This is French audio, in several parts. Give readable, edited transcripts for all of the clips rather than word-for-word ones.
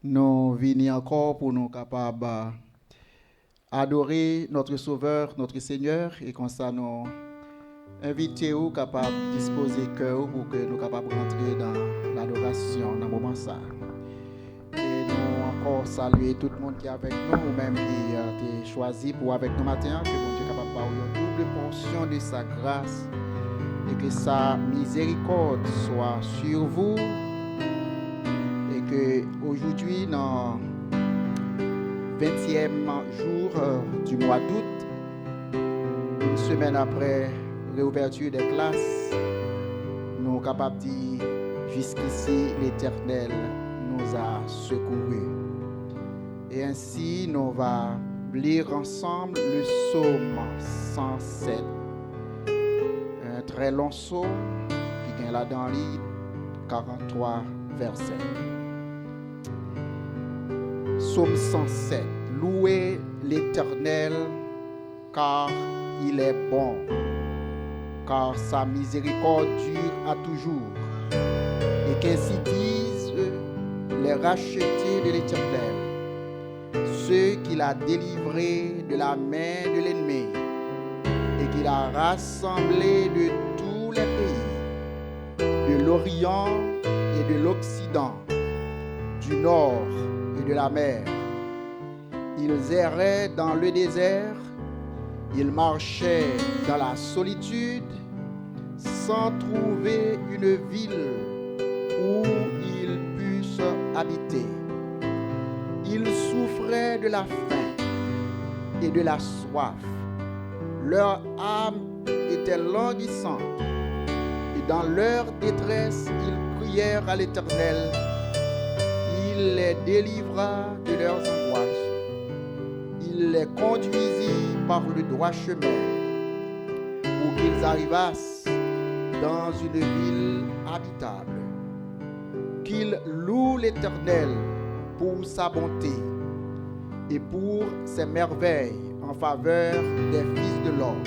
Nous venons encore pour nous capables adorer notre Sauveur, notre Seigneur, et comme ça nous inviter ou capable de disposer cœur pour que nous capables de rentrer dans l'adoration dans le moment ça. Et nous encore saluer tout le monde qui est avec nous, ou même qui a été choisi pour avec nous matin, que nous Dieu capable d'avoir une double portion de sa grâce et que sa miséricorde soit sur vous. Et que aujourd'hui, dans le 20e jour du mois d'août, une semaine après réouverture des classes, nous sommes capables de dire jusqu'ici l'Éternel nous a secourus. Et ainsi, nous allons lire ensemble le psaume 107. Un très long psaume qui est là dans les 43 versets. Psaume 107. Louez l'Éternel, car il est bon, car sa miséricorde dure à toujours. Et qu'ainsi disent les rachetés de l'Éternel, ceux qu'il a délivrés de la main de l'ennemi, et qu'il a rassemblés de tous les pays, de l'Orient et de l'Occident, du Nord et de la mer. Ils erraient dans le désert, ils marchaient dans la solitude, sans trouver une ville où ils puissent habiter. Ils souffraient de la faim et de la soif. Leur âme était languissante, et dans leur détresse, ils crièrent à l'Éternel. Il les délivra de leurs angoisses. Il les conduisit par le droit chemin pour qu'ils arrivassent dans une ville habitable. Qu'ils louent l'Éternel pour sa bonté et pour ses merveilles en faveur des fils de l'homme.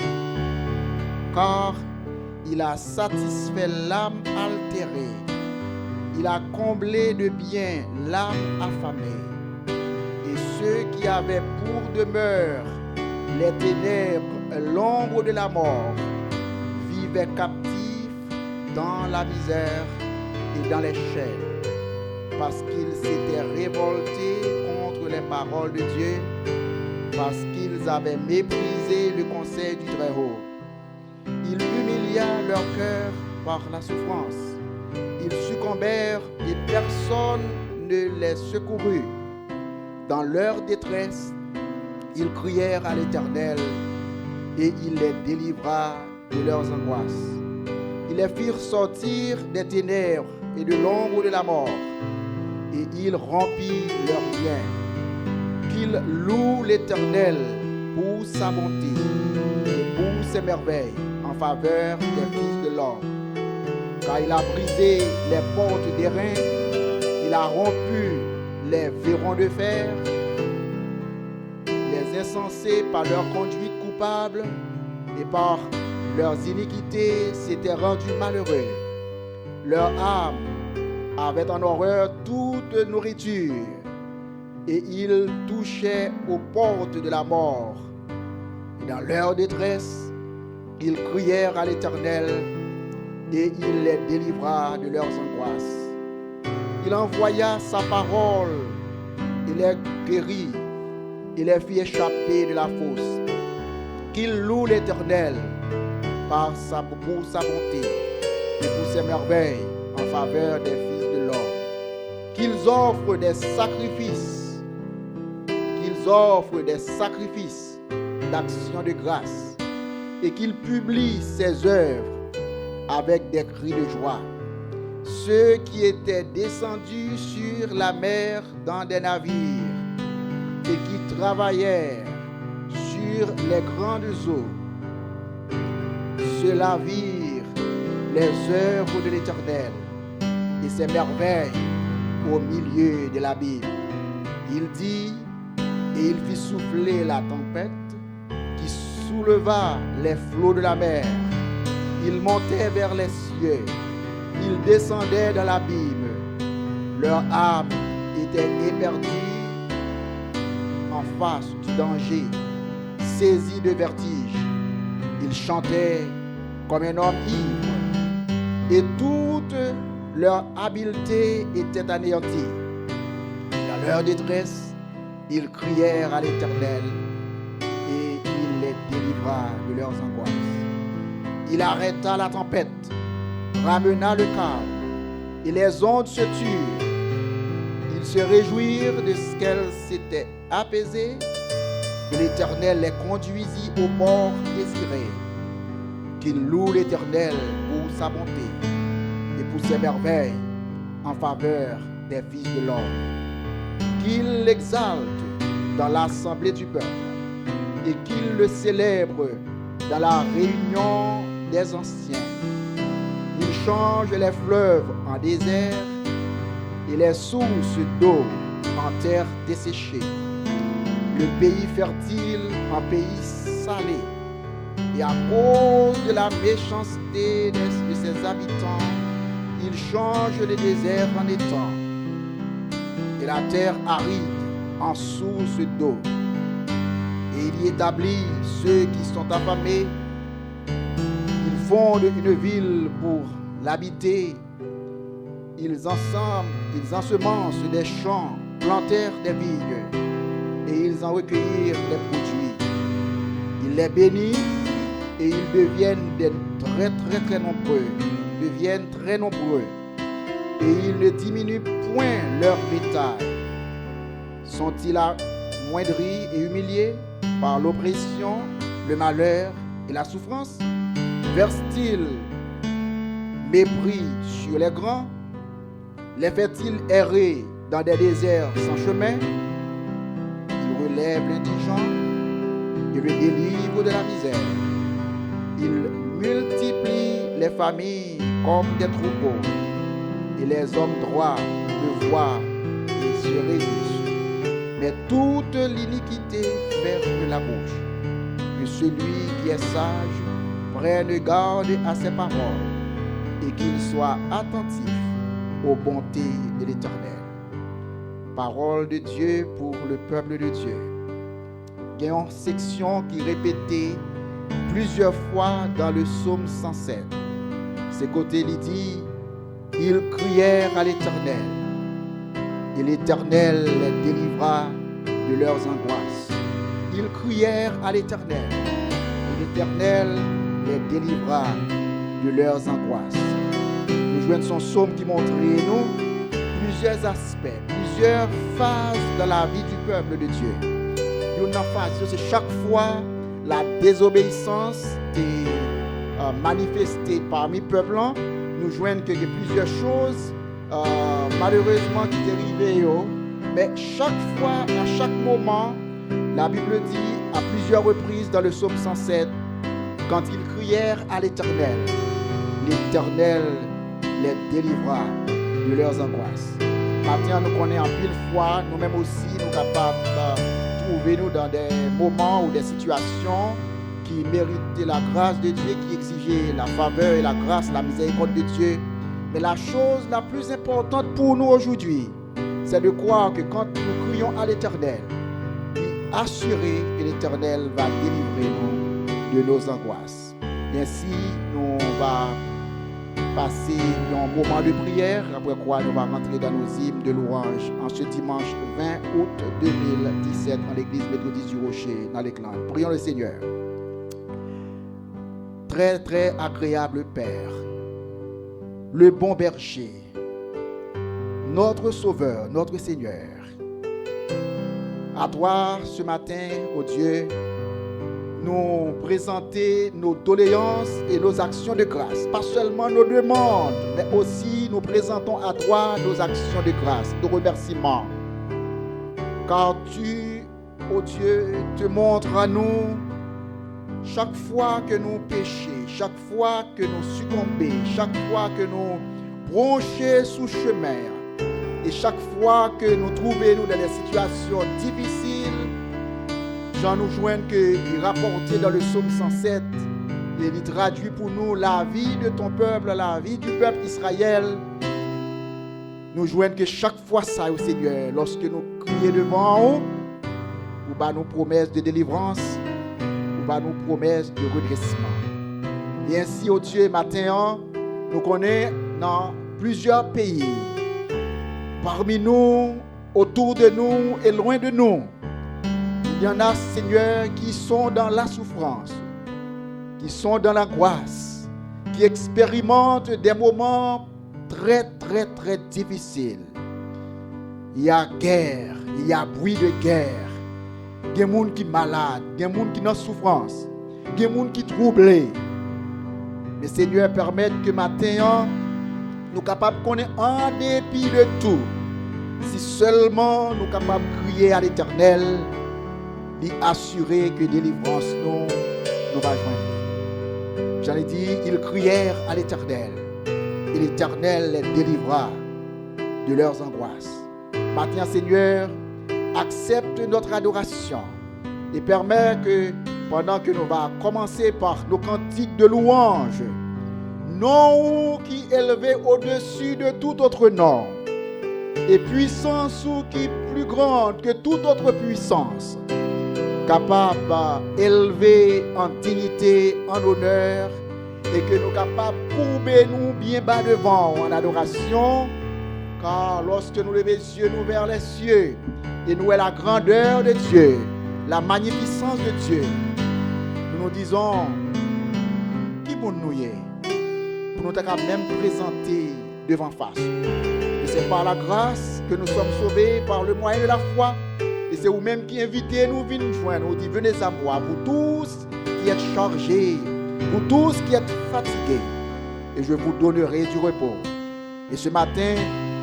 Car il a satisfait l'âme altérée. Il a comblé de bien l'âme affamée. Et ceux qui avaient pour demeure les ténèbres, l'ombre de la mort, vivaient captifs dans la misère et dans les chaînes, parce qu'ils s'étaient révoltés contre les paroles de Dieu, parce qu'ils avaient méprisé le conseil du Très-Haut. Il humilia leur cœur par la souffrance. Ils succombèrent et personne ne les secourut. Dans leur détresse, ils crièrent à l'Éternel et il les délivra de leurs angoisses. Ils les firent sortir des ténèbres et de l'ombre de la mort et il remplit leurs biens. Qu'ils louent l'Éternel pour sa bonté et pour ses merveilles en faveur des fils de l'homme. Car il a brisé les portes d'airain, il a rompu les verrous de fer. Les insensés par leur conduite coupable et par leurs iniquités s'étaient rendus malheureux. Leur âme avait en horreur toute nourriture et ils touchaient aux portes de la mort. Et dans leur détresse, ils crièrent à l'Éternel et il les délivra de leurs angoisses. Il envoya sa parole, il les guérit, il les fit échapper de la fosse. Qu'ils louent l'Éternel pour sa bonté et pour ses merveilles en faveur des fils de l'homme. Qu'ils offrent des sacrifices d'action de grâce et qu'ils publient ses œuvres avec des cris de joie. Ceux qui étaient descendus sur la mer dans des navires et qui travaillèrent sur les grandes eaux, ceux-là virent les œuvres de l'Éternel et ses merveilles au milieu de l'abîme. Il dit, et il fit souffler la tempête qui souleva les flots de la mer. Ils montaient vers les cieux, ils descendaient dans l'abîme. Leur âme était éperdu en face du danger, saisi de vertige. Ils chantaient comme un homme ivre, et toute leur habileté était anéantie. Dans leur détresse, ils crièrent à l'Éternel, et il les délivra de leurs angoisses. Il arrêta la tempête, ramena le calme, et les ondes se turent. Ils se réjouirent de ce qu'elles s'étaient apaisées, et l'Éternel les conduisit au port désiré. Qu'ils louent l'Éternel pour sa bonté et pour ses merveilles en faveur des fils de l'homme. Qu'ils l'exaltent dans l'assemblée du peuple et qu'ils le célèbrent dans la réunion des anciens. Il change les fleuves en désert et les sources d'eau en terre desséchée. Le pays fertile en pays salé. Et à cause de la méchanceté de ses habitants, il change le désert en étang et la terre aride en source d'eau. Et il y établit ceux qui sont affamés. Ils fondent une ville pour l'habiter. Ils ensemencent des champs, plantèrent des vignes, et ils en recueillirent les produits. Il les bénit, et ils deviennent très nombreux. Et ils ne diminuent point leur bétail. Sont-ils amoindris et humiliés par l'oppression, le malheur et la souffrance? Versent-ils mépris sur les grands? Les fait-il errer dans des déserts sans chemin? Il relève l'indigent et le délivre de la misère. Il multiplie les familles comme des troupeaux, et les hommes droits le voient et se réjouissent. Mais toute l'iniquité ferme la bouche. Que celui qui est sage prenne garde à ses paroles et qu'il soit attentif aux bontés de l'Éternel. Parole de Dieu pour le peuple de Dieu. Il y a une section qui est répétée plusieurs fois dans le psaume 107. Ce côté, il dit, ils crièrent à l'Éternel, et l'Éternel les délivra de leurs angoisses. Ils crièrent à l'Éternel, et l'Éternel les délivra de leurs angoisses. Nous jouons son psaume qui montre nous plusieurs aspects, plusieurs phases dans la vie du peuple de Dieu. Une phase, c'est chaque fois la désobéissance est manifestée parmi le peuple. Nous joignons que plusieurs choses malheureusement qui sont arrivées. Mais chaque fois, à chaque moment, la Bible dit à plusieurs reprises dans le psaume 107, quand ils crièrent à l'Éternel, l'Éternel les délivra de leurs angoisses. Maintenant, nous connaissons en pile fois, nous-mêmes aussi, nous sommes capables de trouver nous dans des moments ou des situations qui méritaient la grâce de Dieu, qui exigeaient la faveur et la grâce, la miséricorde de Dieu. Mais la chose la plus importante pour nous aujourd'hui, c'est de croire que quand nous crions à l'Éternel, assurer que l'Éternel va délivrer nous de nos angoisses. Et ainsi, nous va passer un moment de prière, après quoi nous allons rentrer dans nos hymnes de louange en ce dimanche 20 août 2017 dans l'église méthodiste du Rocher, dans les clans. Prions le Seigneur. Très très agréable Père, le bon berger, notre Sauveur, notre Seigneur. À toi ce matin, ô Dieu, nous présenter nos doléances et nos actions de grâce. Pas seulement nos demandes, mais aussi nous présentons à toi nos actions de grâce, nos remerciements. Car tu, ô Dieu, te montres à nous chaque fois que nous péchons, chaque fois que nous succombons, chaque fois que nous bronchons sous chemin, et chaque fois que nous trouvons dans des situations difficiles, Jean nous joigne que il rapporté dans le psaume 107 et il traduit pour nous la vie de ton peuple, la vie du peuple Israël. Nous joignons que chaque fois ça, au Seigneur, lorsque nous crions devant vous bas nos promesses de délivrance, vous bas nos promesses de redressement. Et ainsi, au Dieu, matin, nous connaissons dans plusieurs pays, parmi nous, autour de nous et loin de nous. Il y en a, Seigneur, qui sont dans la souffrance, qui sont dans l'angoisse, qui expérimentent des moments très, très, très difficiles. Il y a guerre, il y a bruit de guerre. Il y a des gens qui sont malades, il y a des gens qui sont en souffrance, il y a des gens qui sont troublés. Mais Seigneur, permette que matin, nous sommes capables de connaître en dépit de tout. Si seulement nous sommes capables de crier à l'Éternel, d'y assurer que délivrance nous va joindre. J'en ai dit, ils crièrent à l'Éternel, et l'Éternel les délivra de leurs angoisses. Maintenant, Seigneur, accepte notre adoration et permet que pendant que nous allons commencer par nos cantiques de louange, nom qui est élevé au-dessus de tout autre nom, et puissance qui est plus grande que toute autre puissance, capable d'élever en dignité, en honneur, et que nous sommes capables de courber nous bien bas devant en adoration, car lorsque nous levons les yeux nous vers les cieux, et nous voyons la grandeur de Dieu, la magnificence de Dieu, nous nous disons, qui pour nous y est, pour nous même présenter devant face. Et c'est par la grâce que nous sommes sauvés, par le moyen de la foi. Et c'est vous-même qui invitez nous, venez nous joindre. Nous dit, venez à moi, vous tous qui êtes chargés, vous tous qui êtes fatigués, et je vous donnerai du repos. Et ce matin,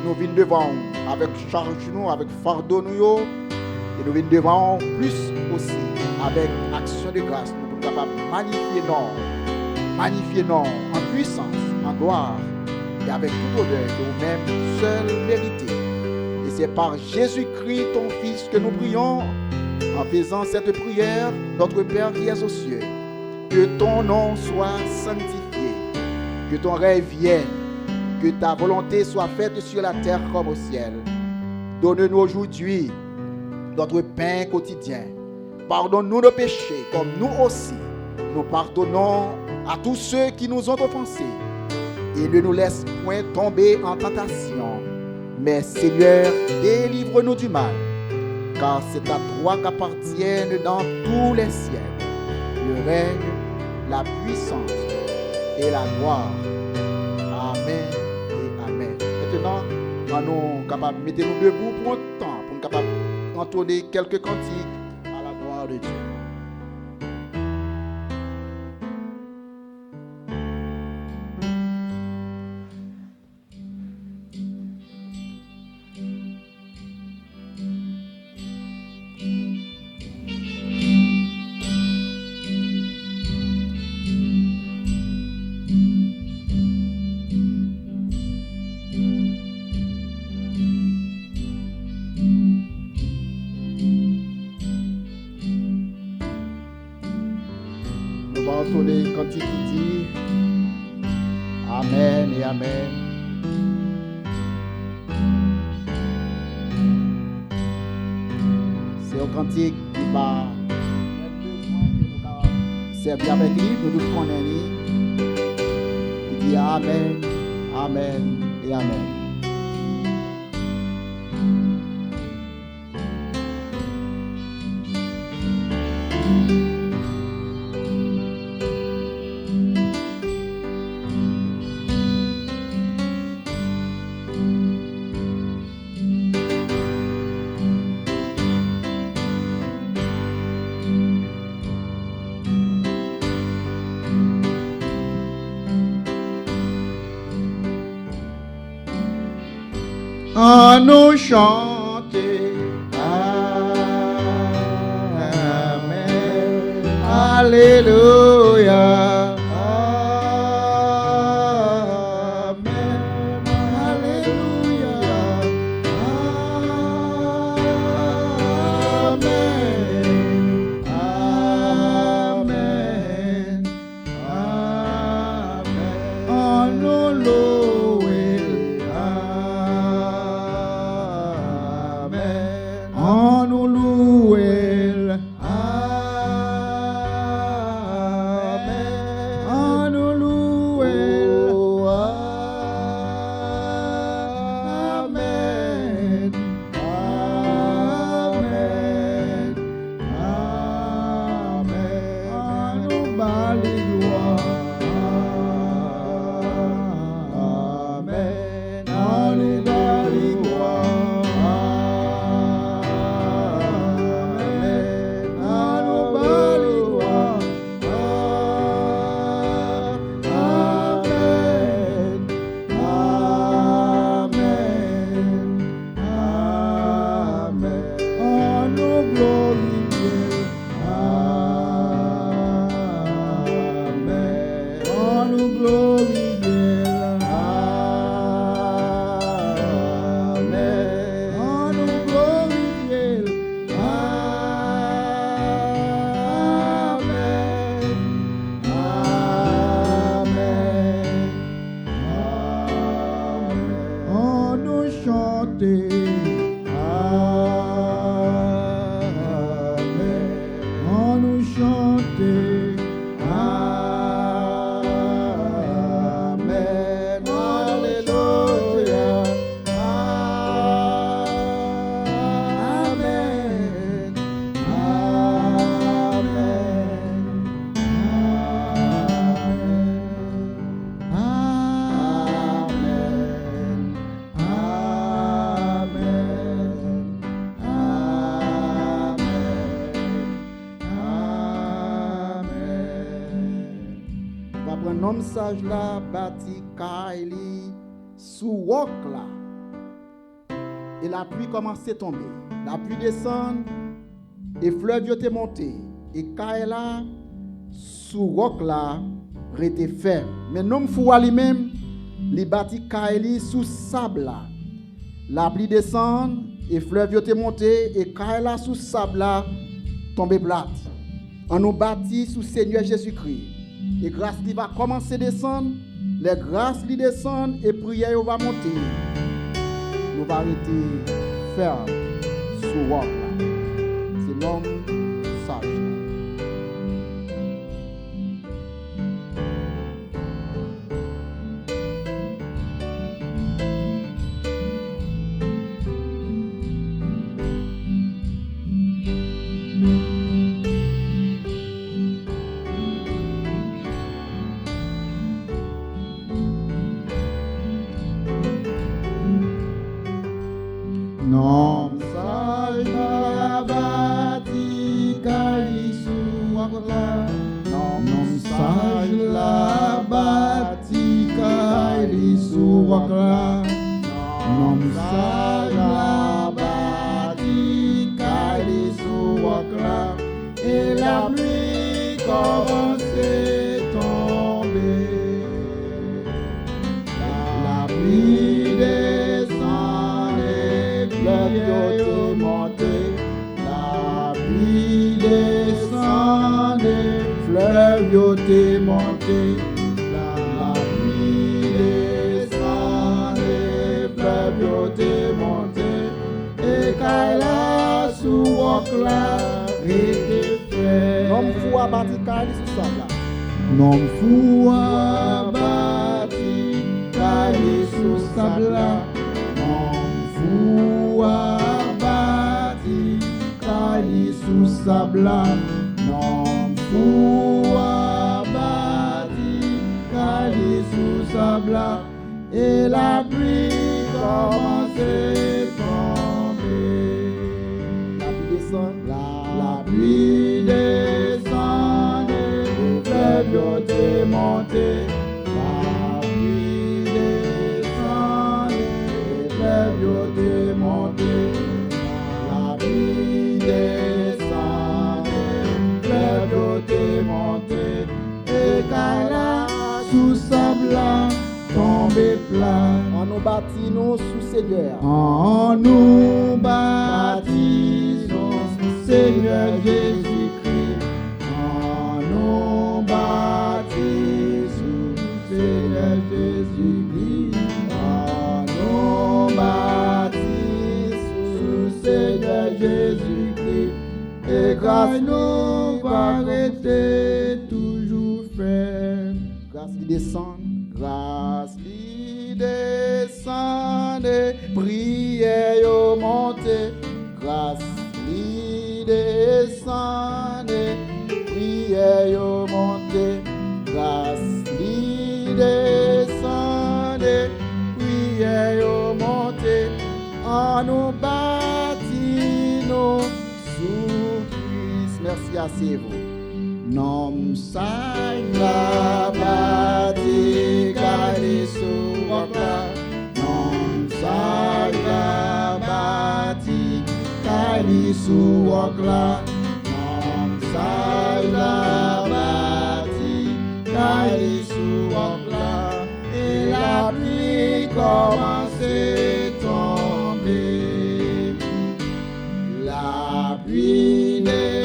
nous venons devant avec charge nous, avec fardeau nous, et nous venons devant plus aussi avec action de grâce. Nous sommes capables de magnifier non en puissance, en gloire, et avec toute honneur que vous-même seul méritez. Et c'est par Jésus-Christ, ton Fils, que nous prions en faisant cette prière, notre Père qui es aux cieux. Que ton nom soit sanctifié, que ton règne vienne, que ta volonté soit faite sur la terre comme au ciel. Donne-nous aujourd'hui notre pain quotidien. Pardonne-nous nos péchés, comme nous aussi, nous pardonnons à tous ceux qui nous ont offensés. Et ne nous laisse point tomber en tentation, mais Seigneur, délivre-nous du mal, car c'est à toi qu'appartiennent dans tous les siècles le règne, la puissance et la gloire. Amen et Amen. Maintenant, nous capables de mettre nous debout pour un temps, pour nous capables d'entonner quelques cantiques à la gloire de Dieu. Quand il dit Amen et Amen. C'est un cantique qui va servir avec lui, nous tous connaissons. Il dit Amen, Amen et Amen. À nous chanter, Amen, Alléluia, Amen, Alléluia, Amen, Amen, Amen, à nous louer, Amen. En nous louer. En nous louer. Amen. Amen. Amen. En nous bali gloire. Amen. En nous bali gloire. Amen. En nous bali gloire. Amen. Amen. Amen. En nous glorifier. Amen. En nous glorifier. Amen. En nous glorifier. Amen. Amen. En nous chanter. Amen. En nous chanter. Amen. Alléluia. Amen. Va prendre un homme sage là, bâti Kaili sous roc là. Et la pluie commence à tomber. La pluie descend et fleuve était monté. Et Kaila sous roc là était ferme. Mais l'homme fou lui-même, il bâti Kaili sous sable là. La pluie descend et fleuve était monté et Kaila sous sable là tombé plate. On nous bâtit sous Seigneur Jésus-Christ. Et grâce qui va commencer à descendre, les grâces qui descendent et prière va monter. Nous va arrêter ferme sous roc. C'est l'homme sage. Non, sage la bâti Kaili sous roc là. Non, sage la bâti Kaili sous roc là. Non, sage la bâti Kaili sous roc là. Et la pluie commence à tomber. La pluie descend et fleuve monté. La pluie descend et fleuve monté. La pluie descend et fleuve monté. Et Kaila sous roc là était fait. L'homme fou a bâti Kaili sous sable là. Non fou a bâti Kaili sous sable là. Non fou a bâti Kaili sous sable là. Non fou a bâti Kaili sous sable là. Et la pluie commence à tomber. La pluie descend. La pluie descend et fleuve monté. La pluie descend et fleuve monté. La pluie descend et fleuve monté. Et Kaila sous sable là tombé plat. On nous bâtit nous sous Seigneur. En nous baptisons Seigneur Jésus-Christ. En nous baptisons Seigneur Jésus-Christ. En nous baptisons Jésus-Christ, et grâce nous va rester toujours ferme. Grâce lui descend, grâce lui descend, prière yo monte, grâce lui descend, prière yo monte, grâce lui descend, prière yo monte, en nous bâtis nous sous Christ. Merci à vous. Nom sa la bâti kali suwakla. Nom sa la bâti kali suwakla. Nom sa la bâti kali suwakla. Et la pluie commence à tomber. La pluie descend.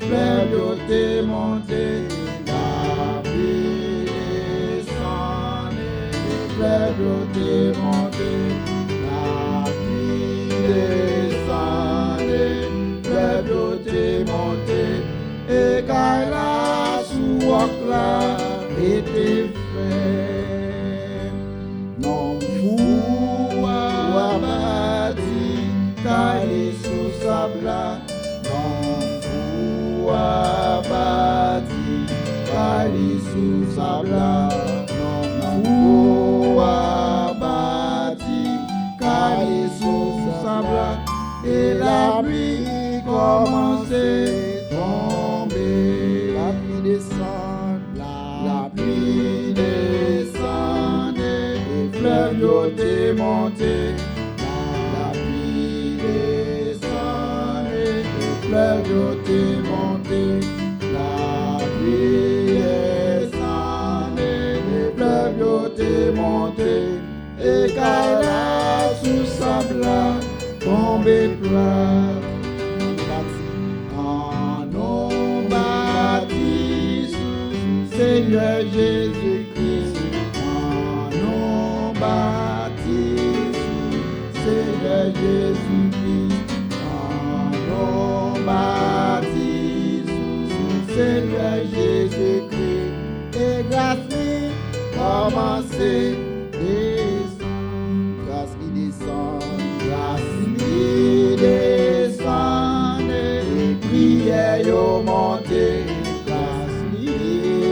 Fleuve monté, la pluie descend, fleuve monté, la pluie descend, fleuve monté, et quand la soie était fait, non fou à bâti, car il sous sable. Abati, kali sous sabla, non abati, kali sous sabla, et la pluie commençait à tomber. La pluie descend, la pluie descend, les fleuves étaient montés. La pluie descend, les fleuves étaient montés. La pluie descend, les fleuves étaient montés. Et quand la sous sable tombait plat, en nous bâtis, Seigneur Jésus-Christ, en nous bâtis, Seigneur Jésus-Christ, en nous bâtis, Seigneur Jésus-Christ, et grâce lui commencer descend, grâce lui descend, grâce lui descend, et prière yo monte, grâce lui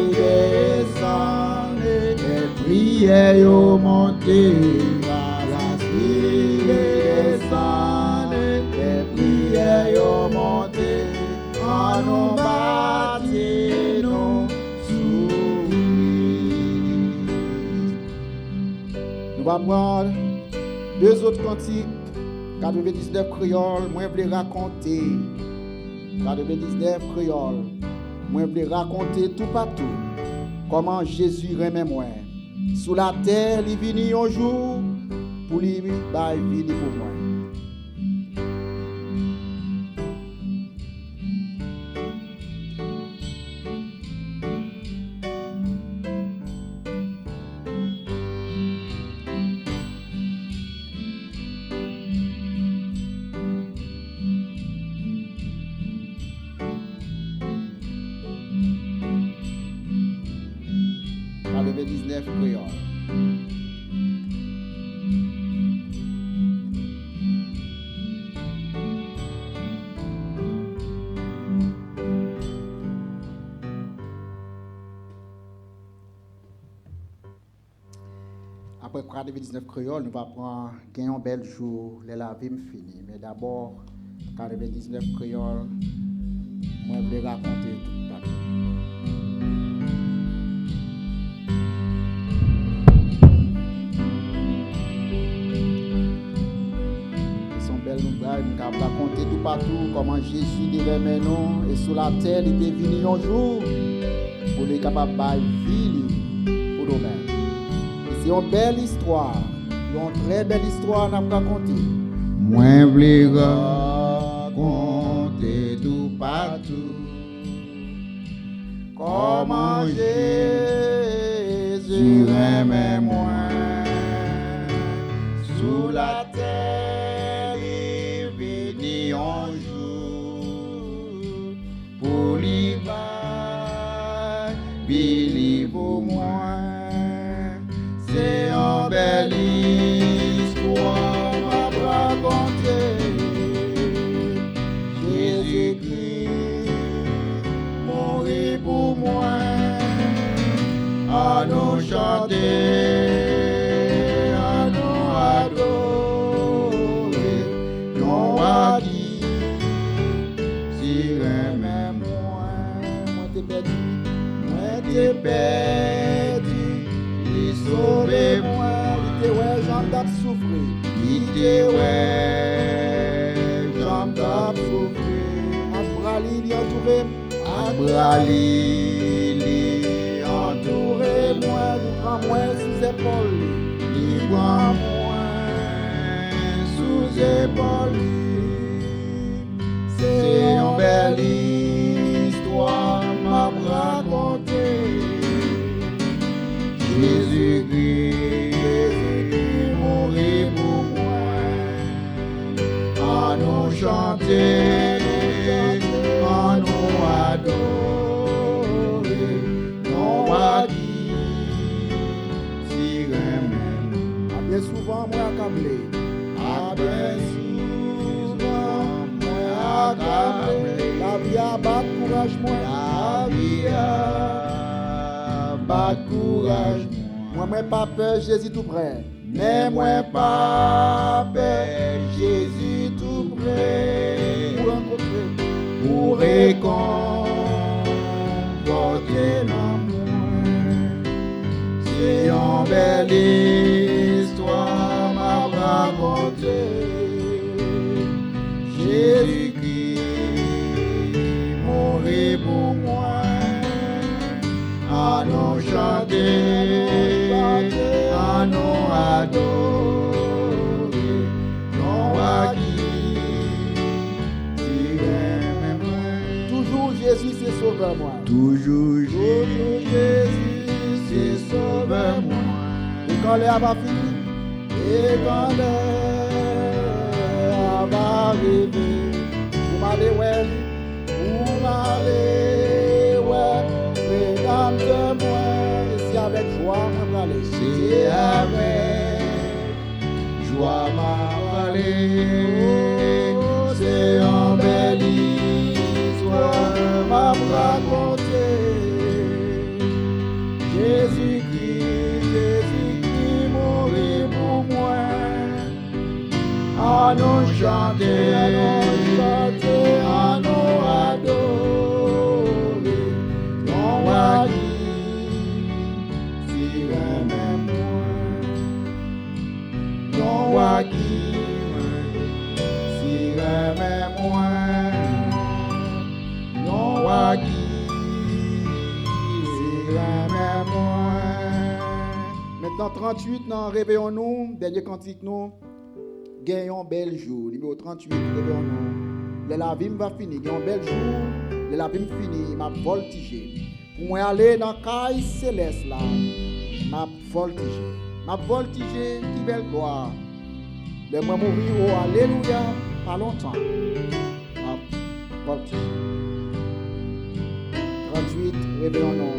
descend, et prière yo monte, grâce lui descend, et prière yo monte, en nous bâtis nous sous Christ. Nous allons prendre deux autres cantiques, 99 créoles, moi je voulais raconter, 99 créoles, moi je voulais raconter tout partout, comment Jésus remet moi. Sous la terre, il est venu un jour, pour lui, bah, il vit pour moi. Levé 19 créoles. Après quoi levé 19 créoles, nous allons prendre un bel jour, les laver fini. Mais d'abord, quand levé 19 créoles, moi je vais raconter tout ça. Nous allons raconter tout partout comment Jésus devait mener nous et sous la terre il était venu un jour pour les capables de vivre pour nous-mêmes. C'est une belle histoire, une très belle histoire nous raconter. Moi je voulais raconter tout partout comment Jésus aimait moi sous la terre. entourez Abrali, entourez-moi, nous prends-moi sous épaule. Prends-moi sous épaule. C'est une belle histoire m'a raconté. Jésus-Christ mourit pour moi. À nous chanter, à nous adorer, non à qui tirer même. Bien souvent, moi accablé. Bien souvent, moi accablé. La vie a bat courage, moi. La vie a bat courage. Moi, pas peur, Jésus tout près. Mais moi pas peur, Jésus tout près. Pour rencontrer, Pour réconforter l'amour. C'est une belle histoire m'a raconté. Jésus-Christ mourit pour moi. À nous chanter, à nous adorer, non à qui tirer même. toujours Jésus, c'est sauveur, moi. Toujours Jésus, c'est sauveur moi. Et quand l'air va finir, Et quand l'heure va arriver, vous m'allez, ouais. vous m'allez, ouais, mesdames de moi, Et si avec joie, moi, allez. c'est avec joie m'a parlé. C'est une belle histoire m'a raconté. Jésus-Christ mourit pour moi. À nous chanter, à nous adorer, non à qui tirer même moi, non à qui tirer même moi, non à qui tirer même moi. Maintenant, 38, non, réveillons-nous. Dernier cantique, nous. Gagnons bel jour. Numéro 38, réveillons-nous. Le lavim va finir. Gagnons bel jour. Le lavim fini. M'a voltigé. Pour moi aller dans la caille céleste là. M'a voltigé. M'a voltigé. Qui belle gloire. Le moi mourir. Oh, alléluia. Pas longtemps. M'a voltigé. 38, réveillons-nous.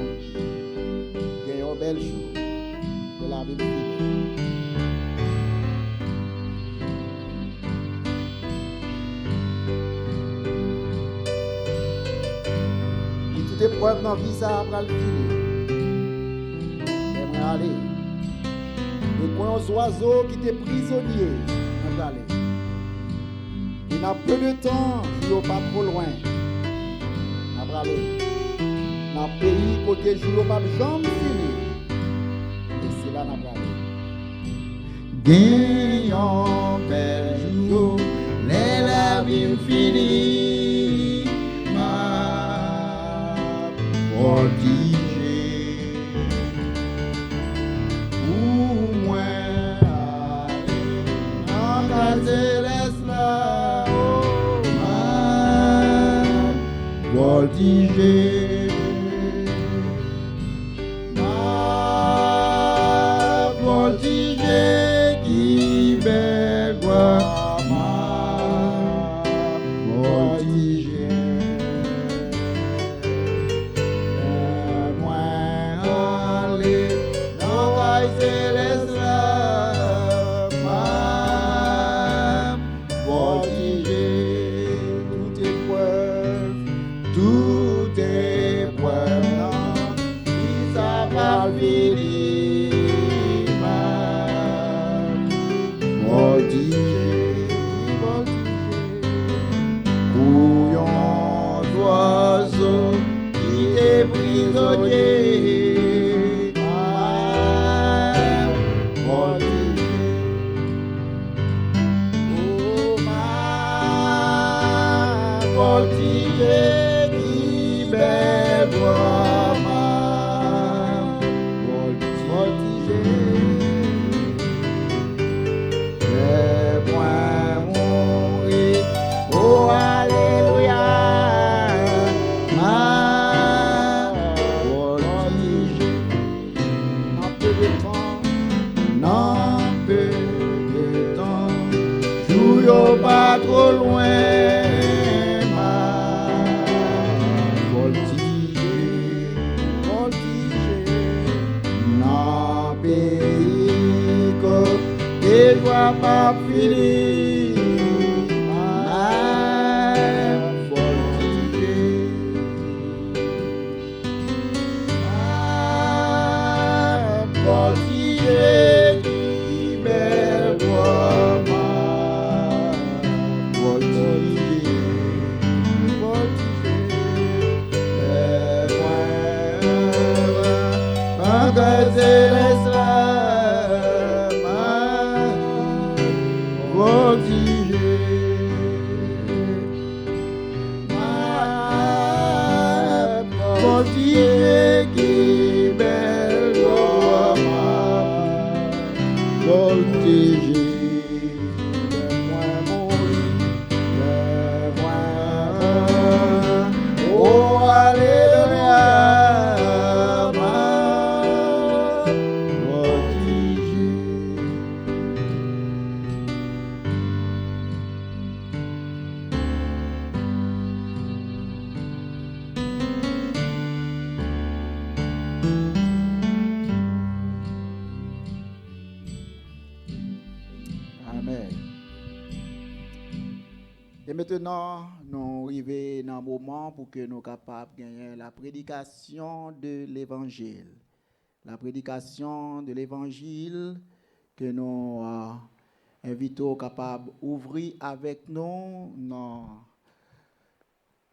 Gagnons bel jour. Le lavim fini. Toute épreuve dans la vie, ça va le finir. J'aimerais aller. Et quand aux oiseaux qui étaient prisonniers, j'aimerais aller. Il n'a peu de temps, je ne pas trop loin. J'aimerais aller. Dans le pays, côté je ne pas jamais fini. Et c'est là j'aimerais aller. Gagnons bel jour, les la vie finie, ma voltigé. Pour moi, aller dans la céleste là, oh, ma voltigé. yo pas trop loin, ma voltiger, nan pays que doit pas finir, ma voltiger, qui belle voix, ma voltiger, voltiger qui belle voix, ma voltiger. Oh, alléluia, ma voltiger. Amen. Et maintenant, nous arrivons dans un moment pour que nous soyons capables de gagner la prédication de l'Évangile. La prédication de l'Évangile que nous invitons capables d'ouvrir avec nous dans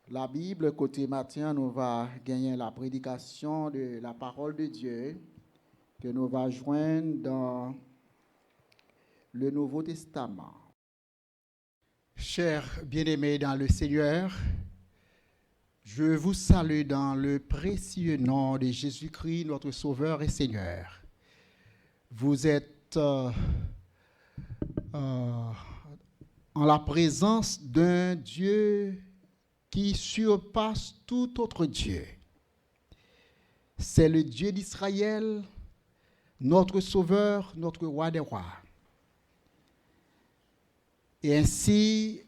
la Bible. Côté matin, nous allons gagner la prédication de la parole de Dieu que nous allons joindre dans le Nouveau Testament. Chers bien-aimés dans le Seigneur, je vous salue dans le précieux nom de Jésus-Christ, notre Sauveur et Seigneur. Vous êtes en la présence d'un Dieu qui surpasse tout autre Dieu. C'est le Dieu d'Israël, notre Sauveur, notre Roi des rois. Et ainsi,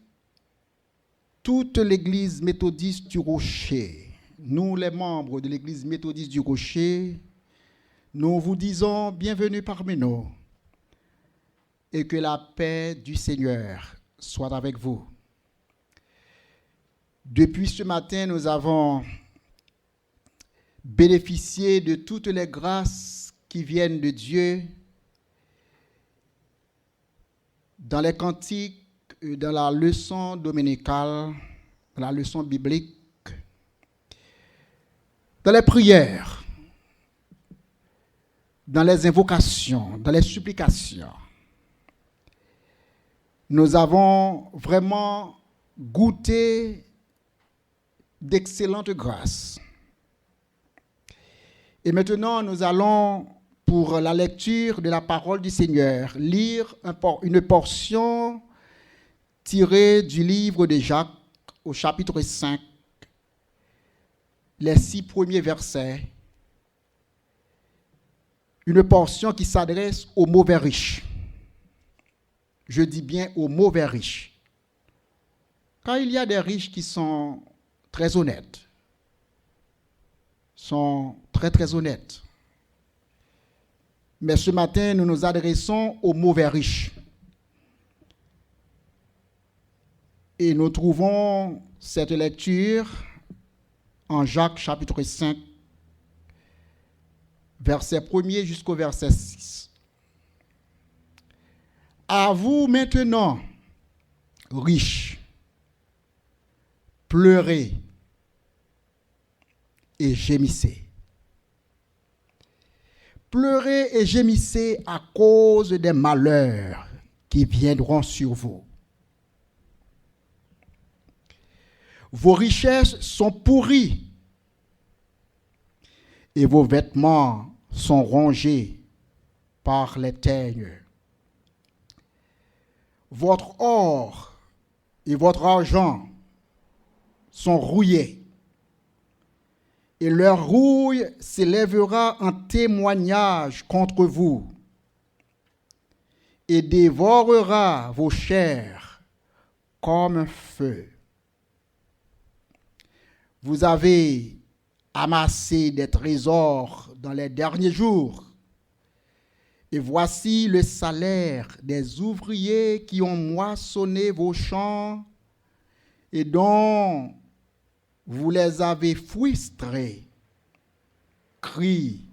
toute l'Église méthodiste du Rocher, nous les membres de l'Église méthodiste du Rocher, nous vous disons bienvenue parmi nous et que la paix du Seigneur soit avec vous. Depuis ce matin, nous avons bénéficié de toutes les grâces qui viennent de Dieu dans les cantiques, dans la leçon dominicale, dans la leçon biblique, dans les prières, dans les invocations, dans les supplications. Nous avons vraiment goûté d'excellentes grâces. Et maintenant, nous allons, pour la lecture de la parole du Seigneur, lire une portion tirée du livre de Jacques au chapitre 5, les 6 premiers versets. Une portion qui s'adresse aux mauvais riches. Je dis bien aux mauvais riches. Car il y a des riches qui sont très honnêtes, sont très honnêtes. Mais ce matin, nous nous adressons aux mauvais riches. Et nous trouvons cette lecture en Jacques chapitre 5, verset 1er jusqu'au verset 6. À vous maintenant, riches, pleurez et gémissez. Pleurez et gémissez à cause des malheurs qui viendront sur vous. Vos richesses sont pourries et vos vêtements sont rongés par les teignes. Votre or et votre argent sont rouillés et leur rouille s'élèvera en témoignage contre vous et dévorera vos chairs comme un feu. Vous avez amassé des trésors dans les derniers jours. Et voici le salaire des ouvriers qui ont moissonné vos champs et dont vous les avez frustrés. Cris,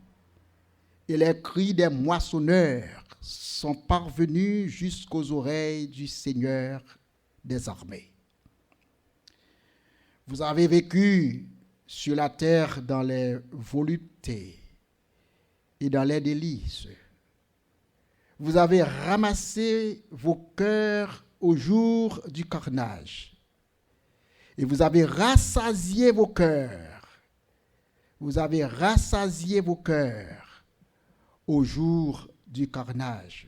et les cris des moissonneurs sont parvenus jusqu'aux oreilles du Seigneur des armées. Vous avez vécu sur la terre dans les voluptés et dans les délices. Vous avez ramassé vos cœurs au jour du carnage. Et vous avez rassasié vos cœurs. Vous avez rassasié vos cœurs au jour du carnage.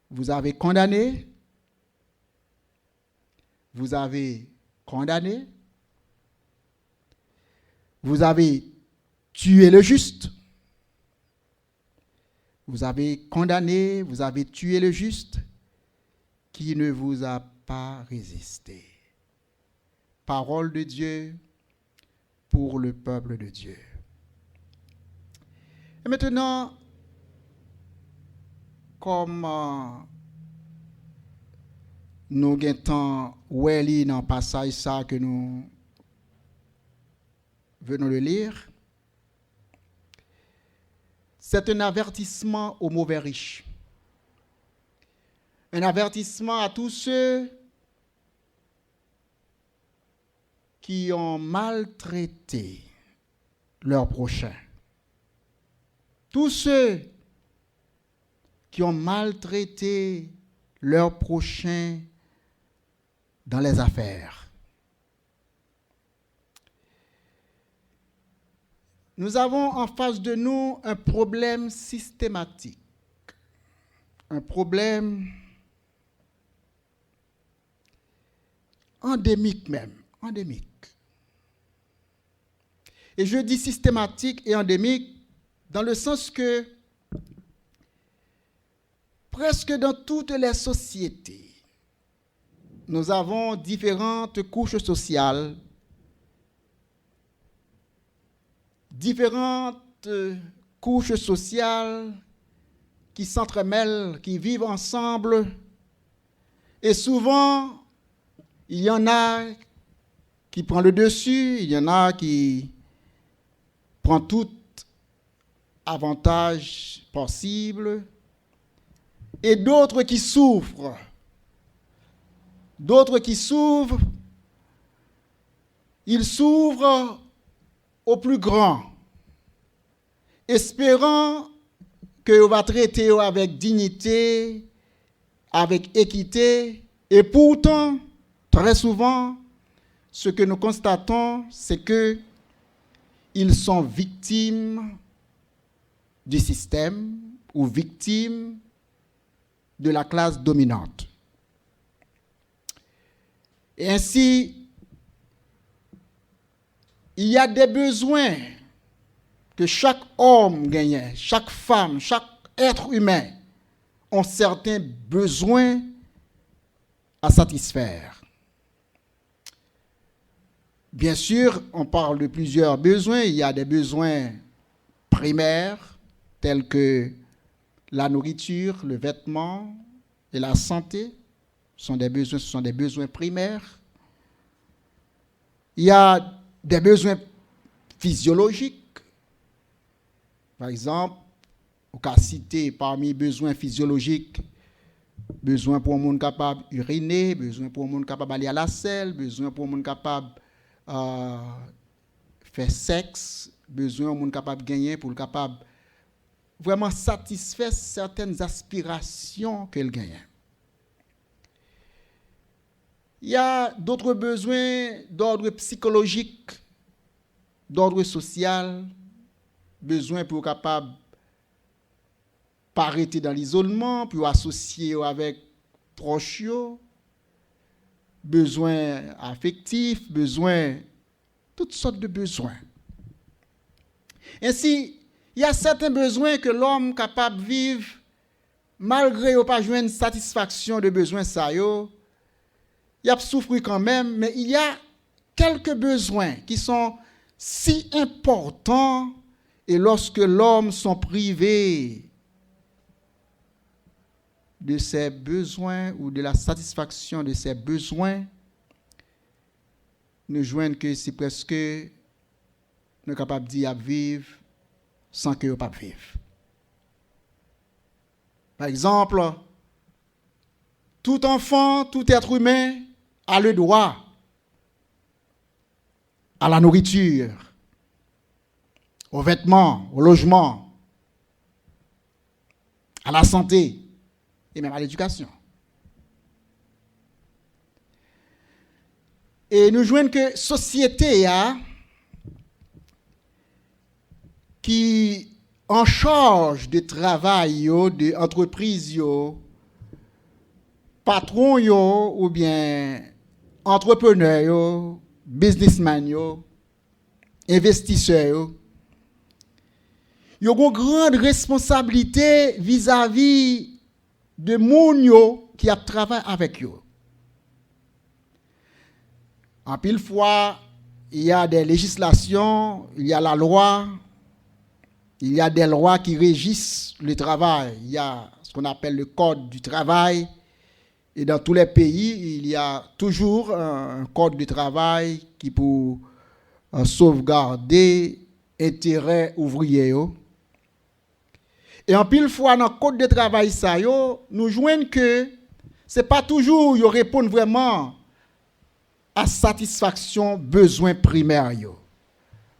Vous avez condamné. Vous avez condamné. Vous avez tué le juste. Vous avez condamné, vous avez tué le juste qui ne vous a pas résisté. Parole de Dieu pour le peuple de Dieu. Et maintenant, comme nous avons oué dans le passage ça que nous venons de lire, c'est un avertissement aux mauvais riches. Un avertissement à tous ceux qui ont maltraité leurs prochains. Tous ceux qui ont maltraité leurs prochains dans les affaires. Nous avons en face de nous un problème systématique, un problème endémique même, endémique. Et je dis systématique et endémique dans le sens que presque dans toutes les sociétés, nous avons différentes couches sociales, différentes couches sociales qui s'entremêlent, qui vivent ensemble. Et souvent, il y en a qui prennent le dessus, il y en a qui prennent tout avantage possible, et d'autres qui souffrent. D'autres qui s'ouvrent, ils s'ouvrent au plus grand, espérant qu'on va traiter avec dignité, avec équité, et pourtant, très souvent, ce que nous constatons, c'est qu'ils sont victimes du système ou victimes de la classe dominante. Et ainsi, il y a des besoins que chaque homme gagne, chaque femme, chaque être humain ont certains besoins à satisfaire. Bien sûr, on parle de plusieurs besoins. Il y a des besoins primaires tels que la nourriture, le vêtement et la santé. Ce sont des besoins primaires. Il y a des besoins physiologiques. Par exemple, on peut citer parmi les besoins physiologiques, besoin pour un monde capable d'uriner, besoin pour un monde capable d'aller à la selle, besoin pour un monde capable faire sexe, besoin pour un monde capable de gagner, pour le capable vraiment satisfaire certaines aspirations qu'elle gagne. Il y a d'autres besoins d'ordre psychologique, d'ordre social, besoin pour capable pas arrêter dans l'isolement, pour associer avec proches, besoins affectifs, besoins, toutes sortes de besoins. Ainsi, il y a certains besoins que l'homme est capable de vivre malgré qu'il n'a pas joué une satisfaction de besoins ça yo. il a souffert quand même, mais il y a quelques besoins qui sont si importants, et lorsque l'homme sont privés de ses besoins ou de la satisfaction de ses besoins, nous joignent que c'est presque nous capable de dire vivre sans que nous pas vivre. Par exemple, tout enfant, tout être humain a le droit à la nourriture, aux vêtements, au logement, à la santé et même à l'éducation. Et nous joignons que société qui en charge de travail, de entreprise, patron ou bien entrepreneur, businessman, investisseur, ils ont une grande responsabilité vis-à-vis de gens qui a travaillé avec eux. En pile fois, il y a des législations, il y a la loi, il y a des lois qui régissent le travail. Il y a ce qu'on appelle le code du travail. Et dans tous les pays, il y a toujours un code du travail qui peut sauvegarder intérêt ouvrier. Et en pile fois, dans le code de travail, nous joignons que ce n'est pas toujours qu'ils répondent vraiment à satisfaction besoins primaires.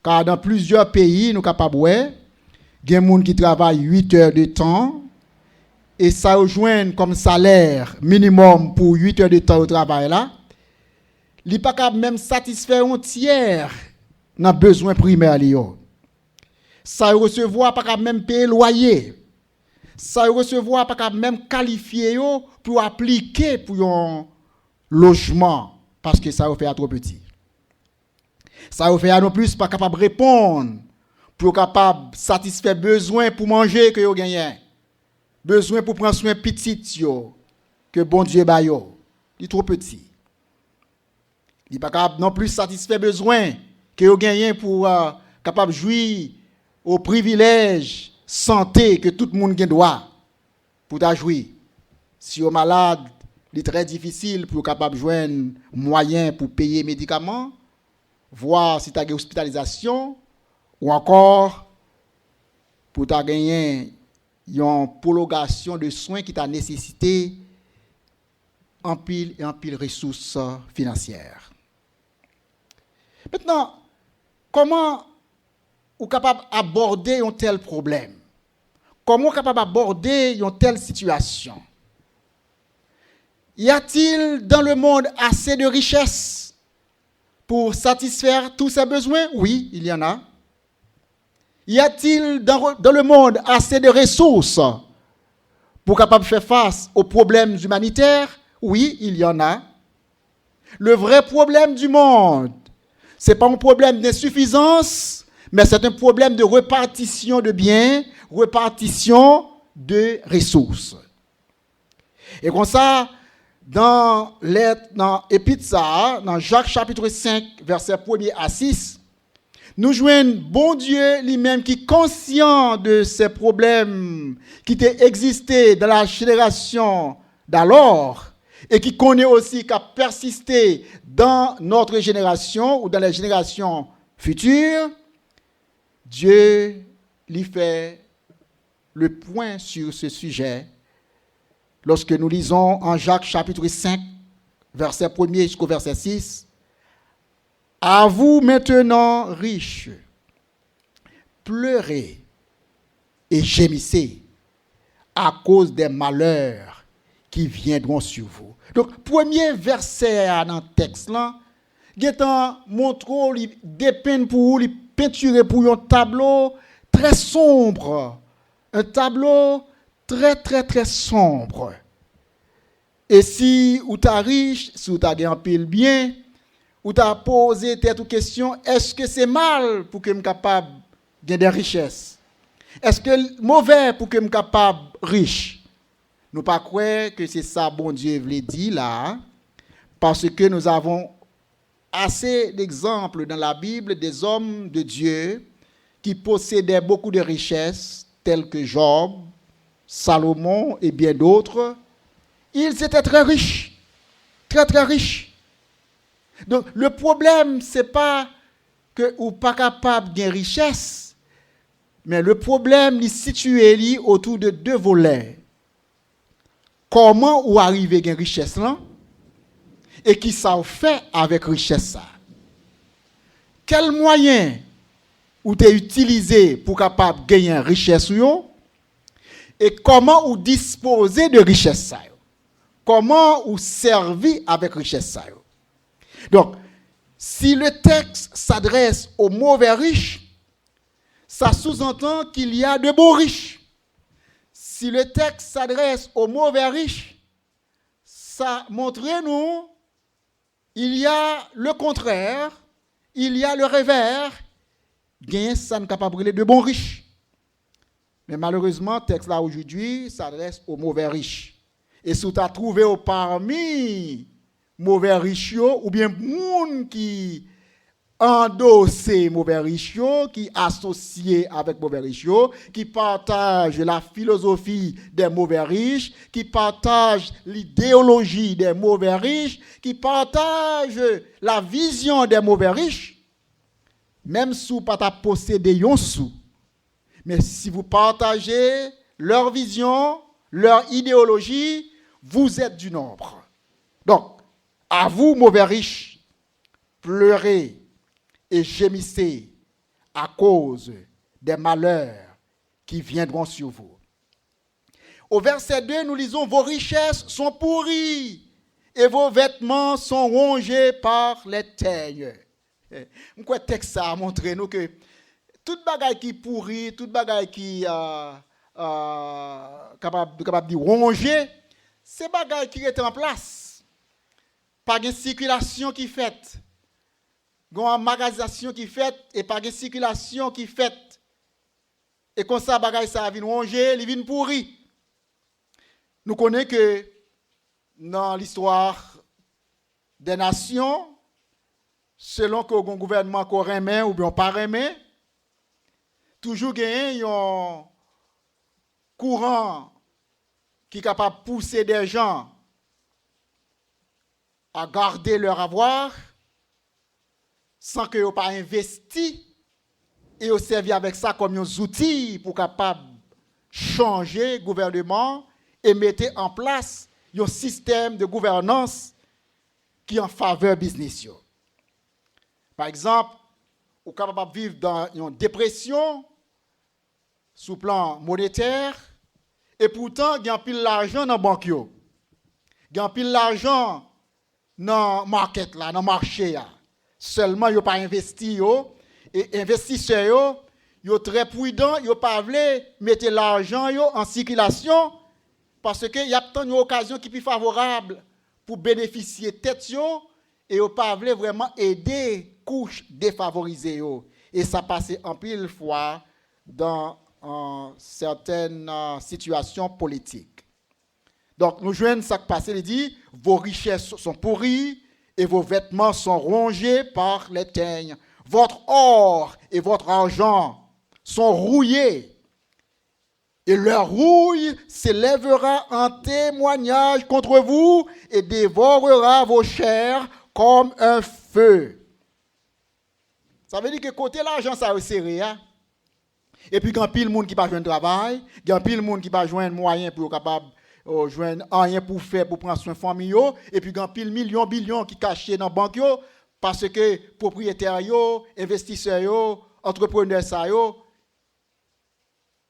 Car dans plusieurs pays, nous sommes capables de il y a des gens qui travaillent 8 heures de temps et ça rejoint comme salaire minimum pour 8 heures de temps au travail là. Il n'est pas capable même satisfaire un tiers dans les besoins primaires. Ça recevoir pas capable même payer loyer. Ça recevoir pas capable même qualifier pour appliquer pour un logement parce que ça fait trop petit. Ça fait non plus pas capable répondre pour capable satisfaire besoin pour manger que yo gagne. Besoin pour prendre soin petit yo que bon Dieu ba yo. Il est trop petit. Il pas capable non plus satisfaire besoin que yo gagne pour capable jouir au privilège santé que tout le monde a droit pour ta jouir. Si vous êtes malade, il est très difficile pour capable joindre moyen pour payer médicaments, voir si tu as une hospitalisation ou encore pour ta gagner une prolongation de soins qui t'a nécessité en pile et en pile ressources financières. Maintenant, comment vous êtes capable d'aborder un tel problème? Comment vous êtes capable d'aborder une telle situation? Y a-t-il dans le monde assez de richesses pour satisfaire tous ces besoins? Oui, il y en a. Y a-t-il dans le monde assez de ressources pour capable faire face aux problèmes humanitaires? Oui, il y en a. Le vrai problème du monde, ce n'est pas un problème d'insuffisance, mais c'est un problème de répartition de biens, répartition de ressources. Et comme ça, dans l'Épître, dans Jacques chapitre 5, versets 1er à 6, nous joignons bon Dieu lui-même qui est conscient de ces problèmes qui existaient dans la génération d'alors et qui connaît aussi qu'à persister dans notre génération ou dans les générations futures. Dieu lui fait le point sur ce sujet lorsque nous lisons en Jacques chapitre 5, verset 1er jusqu'au verset 6. À vous maintenant, riches, pleurez et gémissez à cause des malheurs qui viendront sur vous. Donc, premier verset dans le texte, là, il montre, il dépeint pour vous, il peinture pour un tableau très sombre. Un tableau très, très, très sombre. Et si vous êtes riche, si vous avez un pile bien, ou tu as posé cette question, est-ce que c'est mal pour que je sois capable de gagner des richesses? Est-ce que c'est mauvais pour que je sois capable de riche? Nous ne pas croire que c'est ça bon Dieu veut dire là. Parce que nous avons assez d'exemples dans la Bible des hommes de Dieu qui possédaient beaucoup de richesses, tels que Job, Salomon et bien d'autres. Ils étaient très riches, très très riches. Donc le problème, ce n'est pas que vous n'êtes pas capable de richesse, mais le problème est situé autour de deux volets. Comment vous arrivez à une richesse là? Et qui ça fait avec richesse ça? Quel moyen vous avez utilisé pour capable gagner une richesse yo? Et comment vous disposez de richesse ça? Comment vous servez avec richesse ça? Donc, si le texte s'adresse aux mauvais riches, ça sous-entend qu'il y a de bons riches. Si le texte s'adresse aux mauvais riches, ça montre nous il y a le contraire, il y a le revers, bien ça n'est capable de bons riches. Mais malheureusement, le texte là aujourd'hui s'adresse aux mauvais riches. Et si tu as trouvé parmi mauvais riches ou bien monde qui endosser mauvais riches, qui associé avec mauvais riches, qui partagent la philosophie des mauvais riches, qui partagent l'idéologie des mauvais riches, qui partagent la vision des mauvais riches, même si vous ne pas posséder un sou, mais si vous partagez leur vision, leur idéologie, vous êtes du nombre. Donc, à vous, mauvais riches, pleurez et gémissez à cause des malheurs qui viendront sur vous. Au verset 2, nous lisons, vos richesses sont pourries et vos vêtements sont rongés par les teignes. Pourquoi le texte a montré nous que toute bagaille qui pourrit, toute bagaille qui capable de ronger, c'est bagaille qui est en place. Pas de circulation qui fait. Une magasination qui fait et pas de circulation qui fait. Et comme ça, bagaille ça vient ronger, il vient pourri. Nous connaissons que dans l'histoire des nations, selon que le gouvernement qu'on remet ou bien pas remet, toujours gagné un courant qui est capable de pousser des gens à garder leur avoir sans qu'ils n'aient pas investi et ont servi avec ça comme un outil pour capable changer le gouvernement et mettre en place un système de gouvernance qui est en faveur du business. Par exemple, vous êtes capable de vivre dans une dépression sous plan monétaire et pourtant, il y a pile l'argent dans la banque. Il y a pile l'argent dans le market, dans le marché. Seulement, ils n'ont pas investi. Et investisseurs, ils sont très prudents. Ils n'ont pas voulu mettre l'argent en circulation parce qu'il y a tant d'occasions qui sont plus favorables pour bénéficier de tête. Et ils n'ont pas voulu vraiment aider les couches défavorisées. Et ça passe en pile fois dans certaines situations politiques. Donc, nous jouons ça qui passe. Il dit, vos richesses sont pourries et vos vêtements sont rongés par les teignes. Votre or et votre argent sont rouillés. Et leur rouille s'élèvera en témoignage contre vous et dévorera vos chairs comme un feu. Ça veut dire que côté l'argent, ça a serré. Et puis, il y a pile de monde qui va joindre travail, il y a pile de monde qui va joindre moyen pour capable joindre rien pour faire pour prendre soin de famille, et puis il y a pile millions billions qui cachés dans la banque parce que propriétaires, investisseurs, entrepreneurs,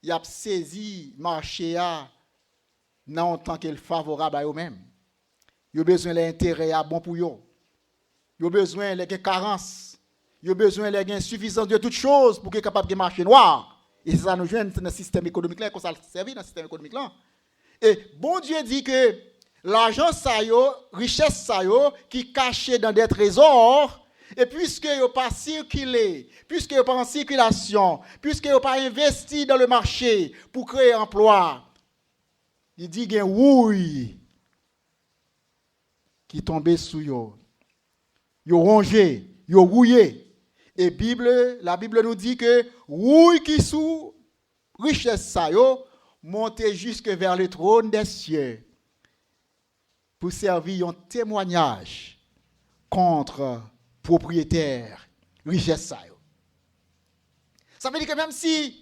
ils ont saisi le marché en tant qu'il favorable à eux-mêmes. Ils ont besoin de l'intérêt bon pour eux. Ils ont besoin de la carence. Ils ont besoin de l'insuffisance de toutes choses pour qu'ils soient capables de marcher noir. Et ça nous joint dans le système économique là, qu'on s'est servi dans le système économique là. Et bon Dieu dit que l'argent richesse qui est caché dans des trésors, et puisque ils n'ont pas circulé, puisqu'ils n'ont pas en circulation, puisqu'ils n'ont pas investi dans le marché pour créer emploi, il dit qu'il y a une rouille qui tombait sous yo. Yo rongé, yo rouillé. Et la Bible nous dit que rouille qui sous richesse ça yo monter jusque vers le trône des cieux pour servir un témoignage contre propriétaire richesse ça yo. Ça veut dire que même si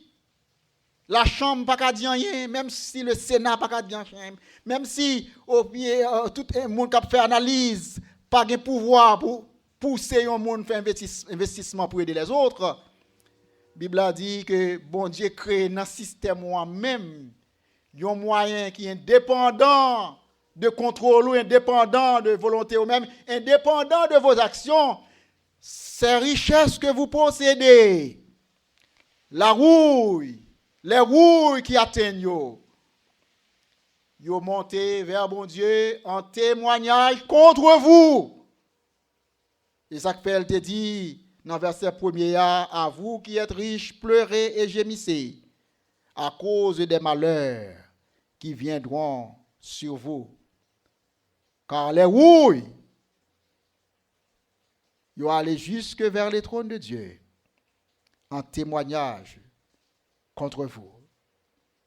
la chambre pas qu'à dire rien, même si le Sénat pas qu'à dire rien, même si au pied tout le monde qui fait analyse pas de pouvoir pour pousser un monde faire investissement pour aider les autres, la Bible a dit que bon Dieu crée dans le système moi-même un moyen qui est indépendant de contrôle ou indépendant de volonté ou même indépendant de vos actions. Ces richesses que vous possédez, la rouille, les rouilles qui atteignent yo monté vers bon Dieu en témoignage contre vous. Et ça que elle te dit dans le verset 1er, à vous qui êtes riches, pleurez et gémissez à cause des malheurs qui viendront sur vous. Car les rouilles, ils vont aller jusque vers les trônes de Dieu en témoignage contre vous.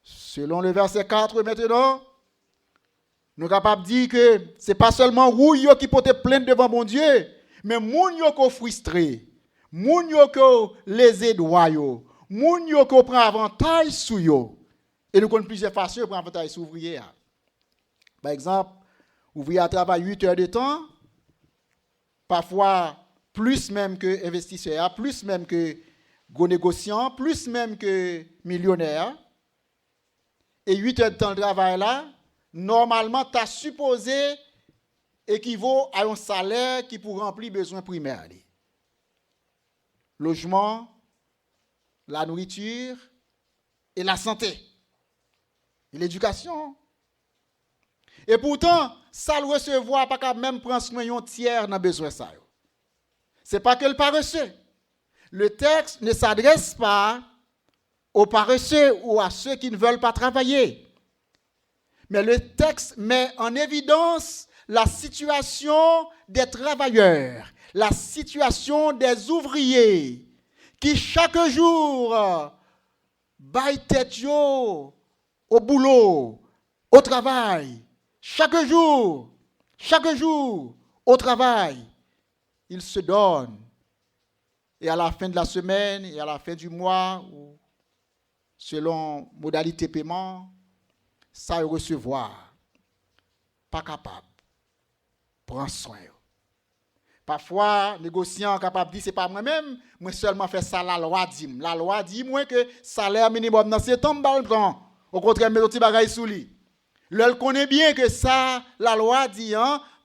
Selon le verset 4 maintenant, nous sommes capables de dire que ce n'est pas seulement rouille qui peut être plainte devant mon Dieu, mais moun yo ko frustré, moun yo ko lésé droit yo, moun yo ko prend avantage sur yo. Et nous connaissons plusieurs façons de prendre avantage sur ouvrier. Par exemple, ouvrier travaille 8 heures de temps, parfois plus même que investisseur, plus même que gros négociant, plus même que millionnaire. Et 8 heures de temps de travail là, normalement, tu as supposé équivaut à un salaire qui pour remplir besoins primaires. Logement, la nourriture et la santé. Et l'éducation. Et pourtant, ça le recevoir pas qu'à même prendre soin d'un tiers dans besoin ça. C'est pas que le paresseux. Le texte ne s'adresse pas aux paresseux ou à ceux qui ne veulent pas travailler. Mais le texte met en évidence la situation des travailleurs, la situation des ouvriers qui chaque jour baillent tête au boulot, au travail. Chaque jour, au travail, ils se donnent. Et à la fin de la semaine et à la fin du mois, ou selon modalité paiement, ça recevoir, pas capable. Prends soin. Parfois, négociant capable de dire, c'est pas moi-même, moi seulement fais ça, la loi dit. La loi dit, moi, que salaire minimum dans ces temps, au contraire, mes petits bagailles sous lui. L'elle connaît bien que ça, la loi dit,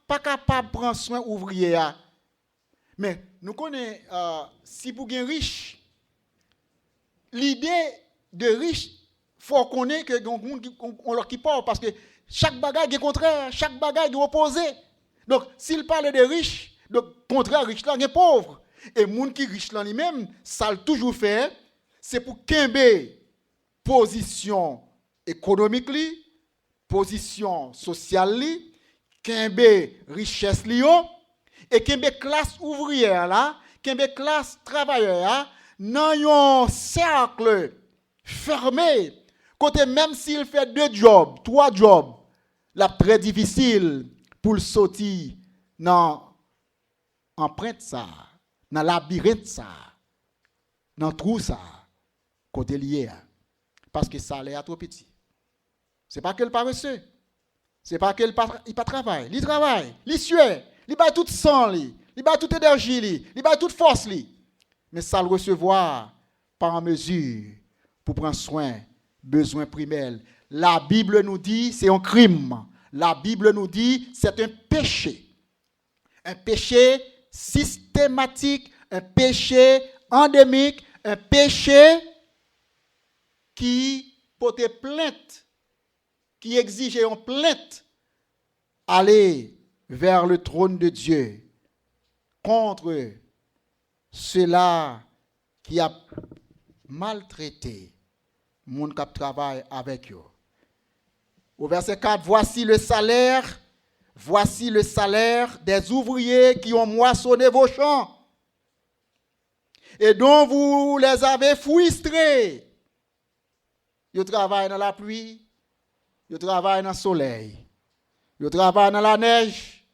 pas capable de prendre soin ouvrier. Mais nous connaissons, si vous êtes riche, l'idée de riche, il faut connaître que on leur qui parle, parce que chaque bagaille est contraire, chaque bagaille est opposé. Donc, s'il parle de riches, donc, contraire, riche là, il est pauvre. Et les gens qui sont riches là lui-même, ça le toujours fait, c'est pour qu'il position économique, position sociale, qu'il richesse, et qu'il classe ouvrière, là, qu'il classe travailleur, dans un cercle fermé, côté même s'il fait 2 jobs, 3 jobs, là, très difficile pour le sortir dans l'empreinte ça, dans le labyrinthe ça, dans le trou ça, côté lié. Parce que ça l'air trop petit. Ce n'est pas que le paresseux. Ce n'est pas que le pas travail. Il travaille, il suit, il bat toute sang, il bat toute énergie, il bat toute force. Mais ça le recevoir par en mesure pour prendre soin, besoin primaire. La Bible nous dit c'est un crime. La Bible nous dit c'est un péché. Un péché systématique, un péché endémique, un péché qui porte plainte, qui exige une plainte, aller vers le trône de Dieu contre ceux-là qui a maltraité le monde qui travaille avec eux. Au verset 4, voici le salaire voici le salaire des ouvriers qui ont moissonné vos champs et dont vous les avez frustrés. Ils travaillent dans la pluie, ils travaillent dans le soleil, ils travaillent dans la neige,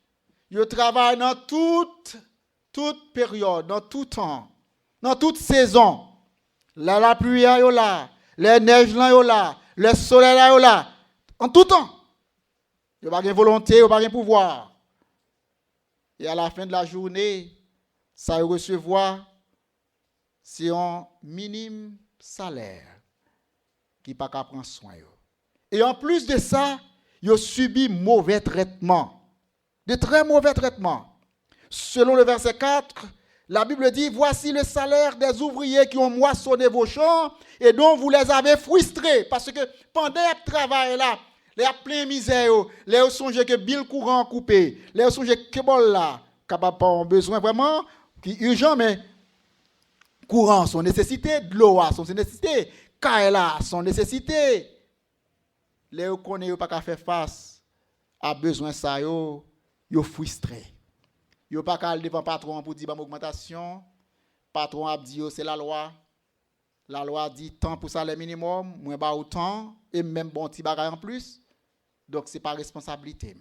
ils travaillent dans toute période, dans tout temps, dans toute saison. Là, la pluie est là, les neiges là, là, le soleil là, en tout temps. Il n'y a pas de volonté, il n'y a pas de pouvoir. Et à la fin de la journée, ça recevoir, c'est un minime salaire qui n'a pas qu'à prendre soin. Et en plus de ça, ils ont subi mauvais traitements, de très mauvais traitements. Selon le verset 4, la Bible dit, voici le salaire des ouvriers qui ont moissonné vos champs et dont vous les avez frustrés. Parce que pendant le travail là, les plein misère, les songent que bill courant coupé, les songent que bon là, capable pas besoin vraiment, qui urgent mais courant son nécessité, de l'eau son nécessité, kaela son nécessité. Les connaît pas qu'à faire face à besoin ça yo frustré. Yo pas qu'à devant patron pour dire augmentation, patron a dit c'est la loi. La loi dit tant pour salaire minimum, moins ba autant et même bon petit bagage en plus. Donc c'est pas responsabilité.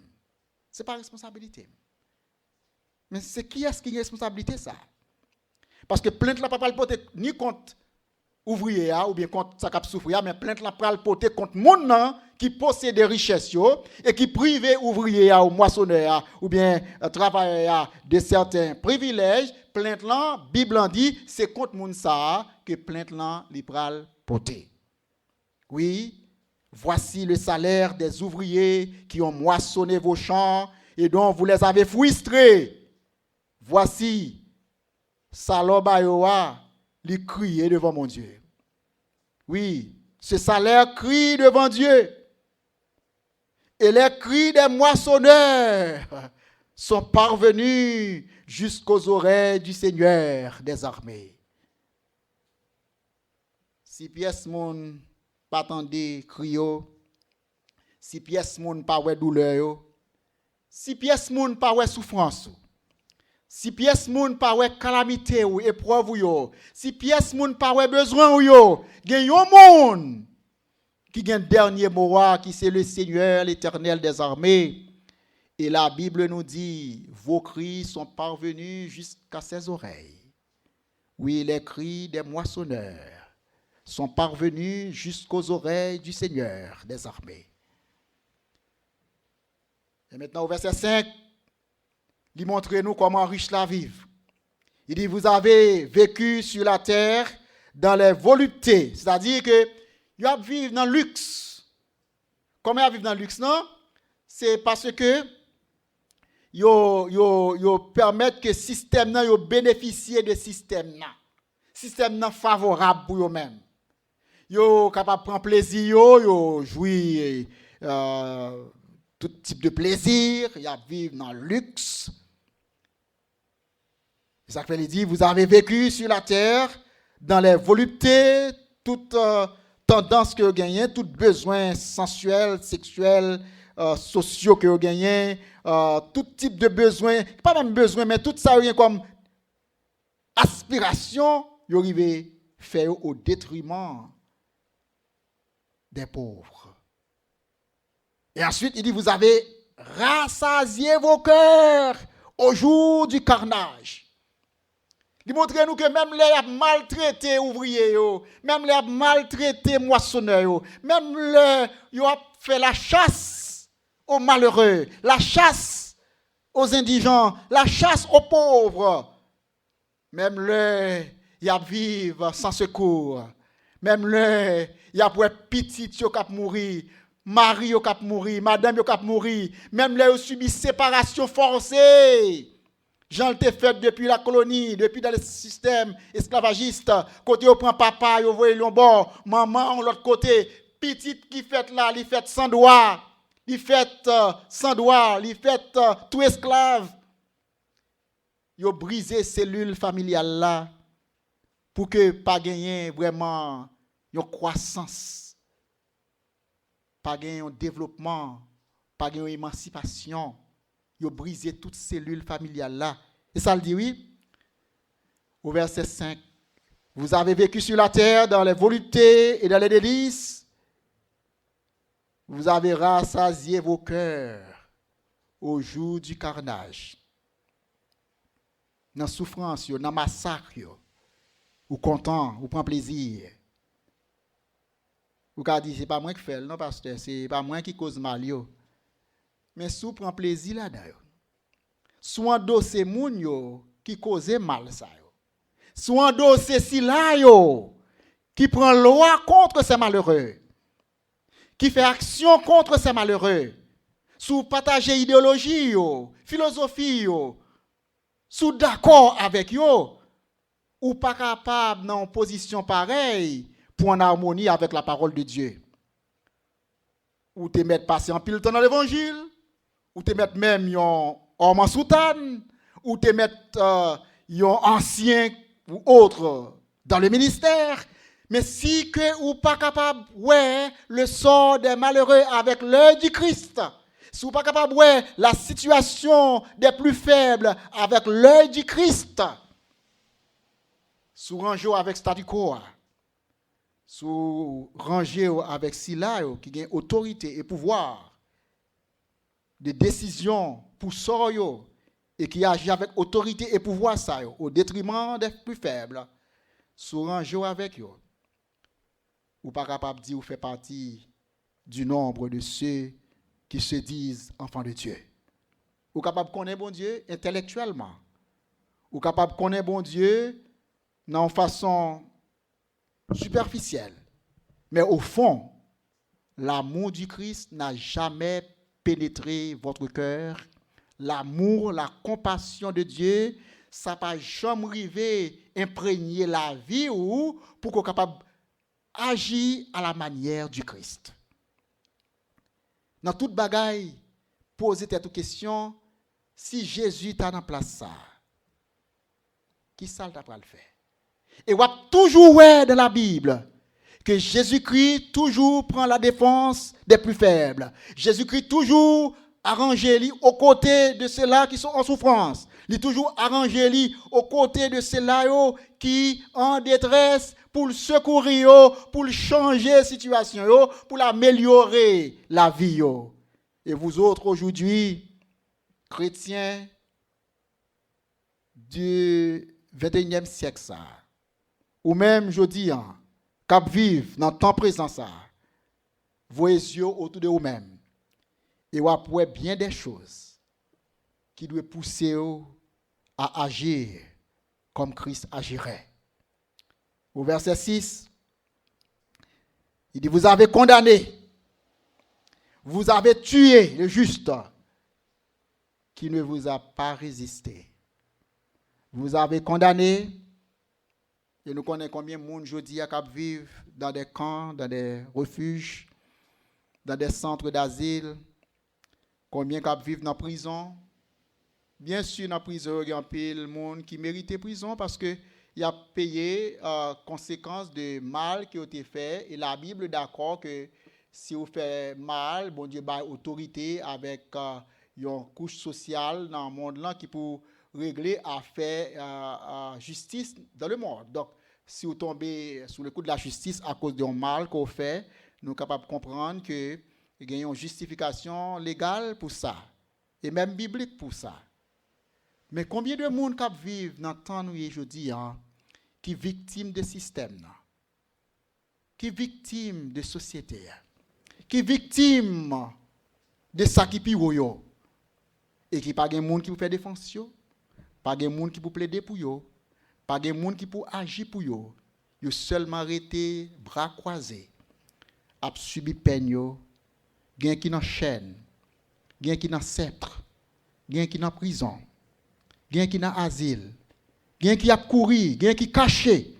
C'est pas responsabilité. Mais c'est qui est-ce qui a responsabilité ça? Parce que plainte la pas le porter ni contre ouvrier ou bien contre ça cap souffrir, mais plainte la pas le porter contre monde qui possède des richesses et qui prive ouvrier ou moissonneur ou bien travailleur de certains privilèges. Plainte là, Bible en dit, c'est contre monde ça que plainte là li pral porter. Oui, voici le salaire des ouvriers qui ont moissonné vos champs et dont vous les avez frustrés. Voici Salobayoa, lui crier devant mon Dieu. Oui, ce salaire crie devant Dieu. Et les cris des moissonneurs sont parvenus jusqu'aux oreilles du Seigneur des armées. Si pièce moun pas tendé crio, si pièce moun pas ouais douleur, si pièce moun pas ouais souffrance, si pièce moun pas ouais calamité ou épreuve yo, si pièce moun pas ouais besoin yo, gen yon moun qui gen dernier mot qui c'est le Seigneur l'Éternel des armées. Et la Bible nous dit vos cris sont parvenus jusqu'à ses oreilles. Oui, les cris des moissonneurs sont parvenus jusqu'aux oreilles du Seigneur des armées. Et maintenant au verset 5, il montre nous comment riche la vive. Il dit, vous avez vécu sur la terre dans les voluptés. C'est-à-dire que vous vivez dans le luxe. Comment vous vivez dans le luxe, non? C'est parce que vous permettent que le système yo bénéficie de système. Système favorable pour vous-même. Vous capable de prendre plaisir, vous jouir tout type de plaisir, vous vivez dans le luxe. Ça veut dire, vous avez vécu sur la terre dans les voluptés, toute tendance que vous gagnez, tout besoin sensuel, sexuel, sociaux que vous gagnez, tout type de besoin, pas même besoin, mais tout ça comme aspiration, vous arrivez faire au détriment des pauvres. Et ensuite, il dit, vous avez rassasié vos cœurs au jour du carnage. Il montre nous que même les maltraités ouvriers, même les maltraités moissonneurs, même les ont fait la chasse aux malheureux, la chasse aux indigents, la chasse aux pauvres. Même les ils vivent sans secours. Même les il y a pour petit qui a mourir, mari qui a mourir, madame qui a mourir, même les ont subi séparation forcée. Jean le fait depuis la colonie, depuis dans le système esclavagiste. Côté on prend papa, on voit le bon, maman l'autre côté, petite qui fait là, il fait sans doigt, il fait sans doigt, il fait tout esclave. Yo brisé cellule familiale là pour que pas gagner vraiment une croissance, pas gagner un développement, pas gagner une émancipation. Ils ont brisé toute cellule familiale là. Et ça le dit oui. Au verset 5. Vous avez vécu sur la terre dans les voluptés et dans les délices. Vous avez rassasié vos cœurs au jour du carnage. Dans la souffrance, dans le massacre, ou content, ou prend plaisir. Ou quand dit, c'est pas moi qui fais, non, pasteur, c'est pas moi qui cause mal. Mais si vous prend plaisir là-dedans, si endosse moun yo qui cause mal ça. Si endosse si là qui prend loi contre ces malheureux, qui fait action contre ces malheureux, sous partager idéologie, philosophie, sous d'accord avec yo, ou pas capable dans une position pareille pour en harmonie avec la parole de Dieu. Ou te mettre passer en pile temps dans l'évangile, ou te mettre même yon homme en soutane, ou te mettre yon ancien ou autre dans le ministère. Mais si que ou pas capable, ouais, le sort des malheureux avec l'œil du Christ, si ou pas capable, ouais, la situation des plus faibles avec l'œil du Christ, sous rangé avec statu quo, sous rangé avec Sila qui a autorité et pouvoir de décision pour sort et qui agit avec autorité et pouvoir ça au détriment des plus faibles, sous rangé avec eux. Ou pas capable de dire ou fait partie du nombre de ceux qui se disent enfants de Dieu. Ou capable de connaître bon Dieu intellectuellement. Ou capable de connaître bon Dieu d'une façon superficielle. Mais au fond, l'amour du Christ n'a jamais pénétré votre cœur. L'amour, la compassion de Dieu, ça n'a pas jamais arrivé imprégner la vie ou pour qu'on soit capable agir à la manière du Christ. Dans toute bagaille, posez cette question, si Jésus t'a dans place ça, qui ça t'a pas le faire? Et on va toujours voir dans la Bible que Jésus-Christ toujours prend la défense des plus faibles. Jésus-Christ toujours arrangé aux côtés de ceux-là qui sont en souffrance. Il toujours arrangé aux côtés de ceux-là qui en détresse pour le secourir, pour changer la situation, pour améliorer la vie. Et vous autres aujourd'hui, chrétiens du 21e siècle, ça, ou même, je dis, cap vivre dans le temps présent, ça, voyez yeux autour de vous-même. Et vous avez bien des choses qui doivent pousser à agir comme Christ agirait. Au verset 6, il dit, vous avez condamné, vous avez tué le juste qui ne vous a pas résisté. Vous avez condamné, et nous connaissons combien de monde aujourd'hui vivent dans des camps, dans des refuges, dans des centres d'asile, combien vivent dans la prison. Bien sûr, dans la prison, il y a un pile de monde qui mérite prison parce que il a payé conséquences de mal qui a été fait. Et la Bible est d'accord que si vous faites mal, bon Dieu a autorité avec une couche sociale dans le monde là qui peut régler à faire justice dans le monde. Donc, si vous tombez sous le coup de la justice à cause d'un mal qu'on fait, nous sommes capables de comprendre qu'il y a une justification légale pour ça. Et même biblique pour ça. Mais combien de monde qui vivent dans le temps où aujourd'hui, qui sont victimes de système, qui sont victimes de société, qui sont victimes de ça qui pire, et qui pas de monde qui peut faire défense, pas de monde qui peut plaider pour eux, pas de monde qui peut agir pour eux. Ils seulement arrêté bras croisés, a subi peine, gen qui dans chaîne, gen qui dans sceptre, gen qui dans prison, gen qui dans asile, gen qui a couru, gen qui caché,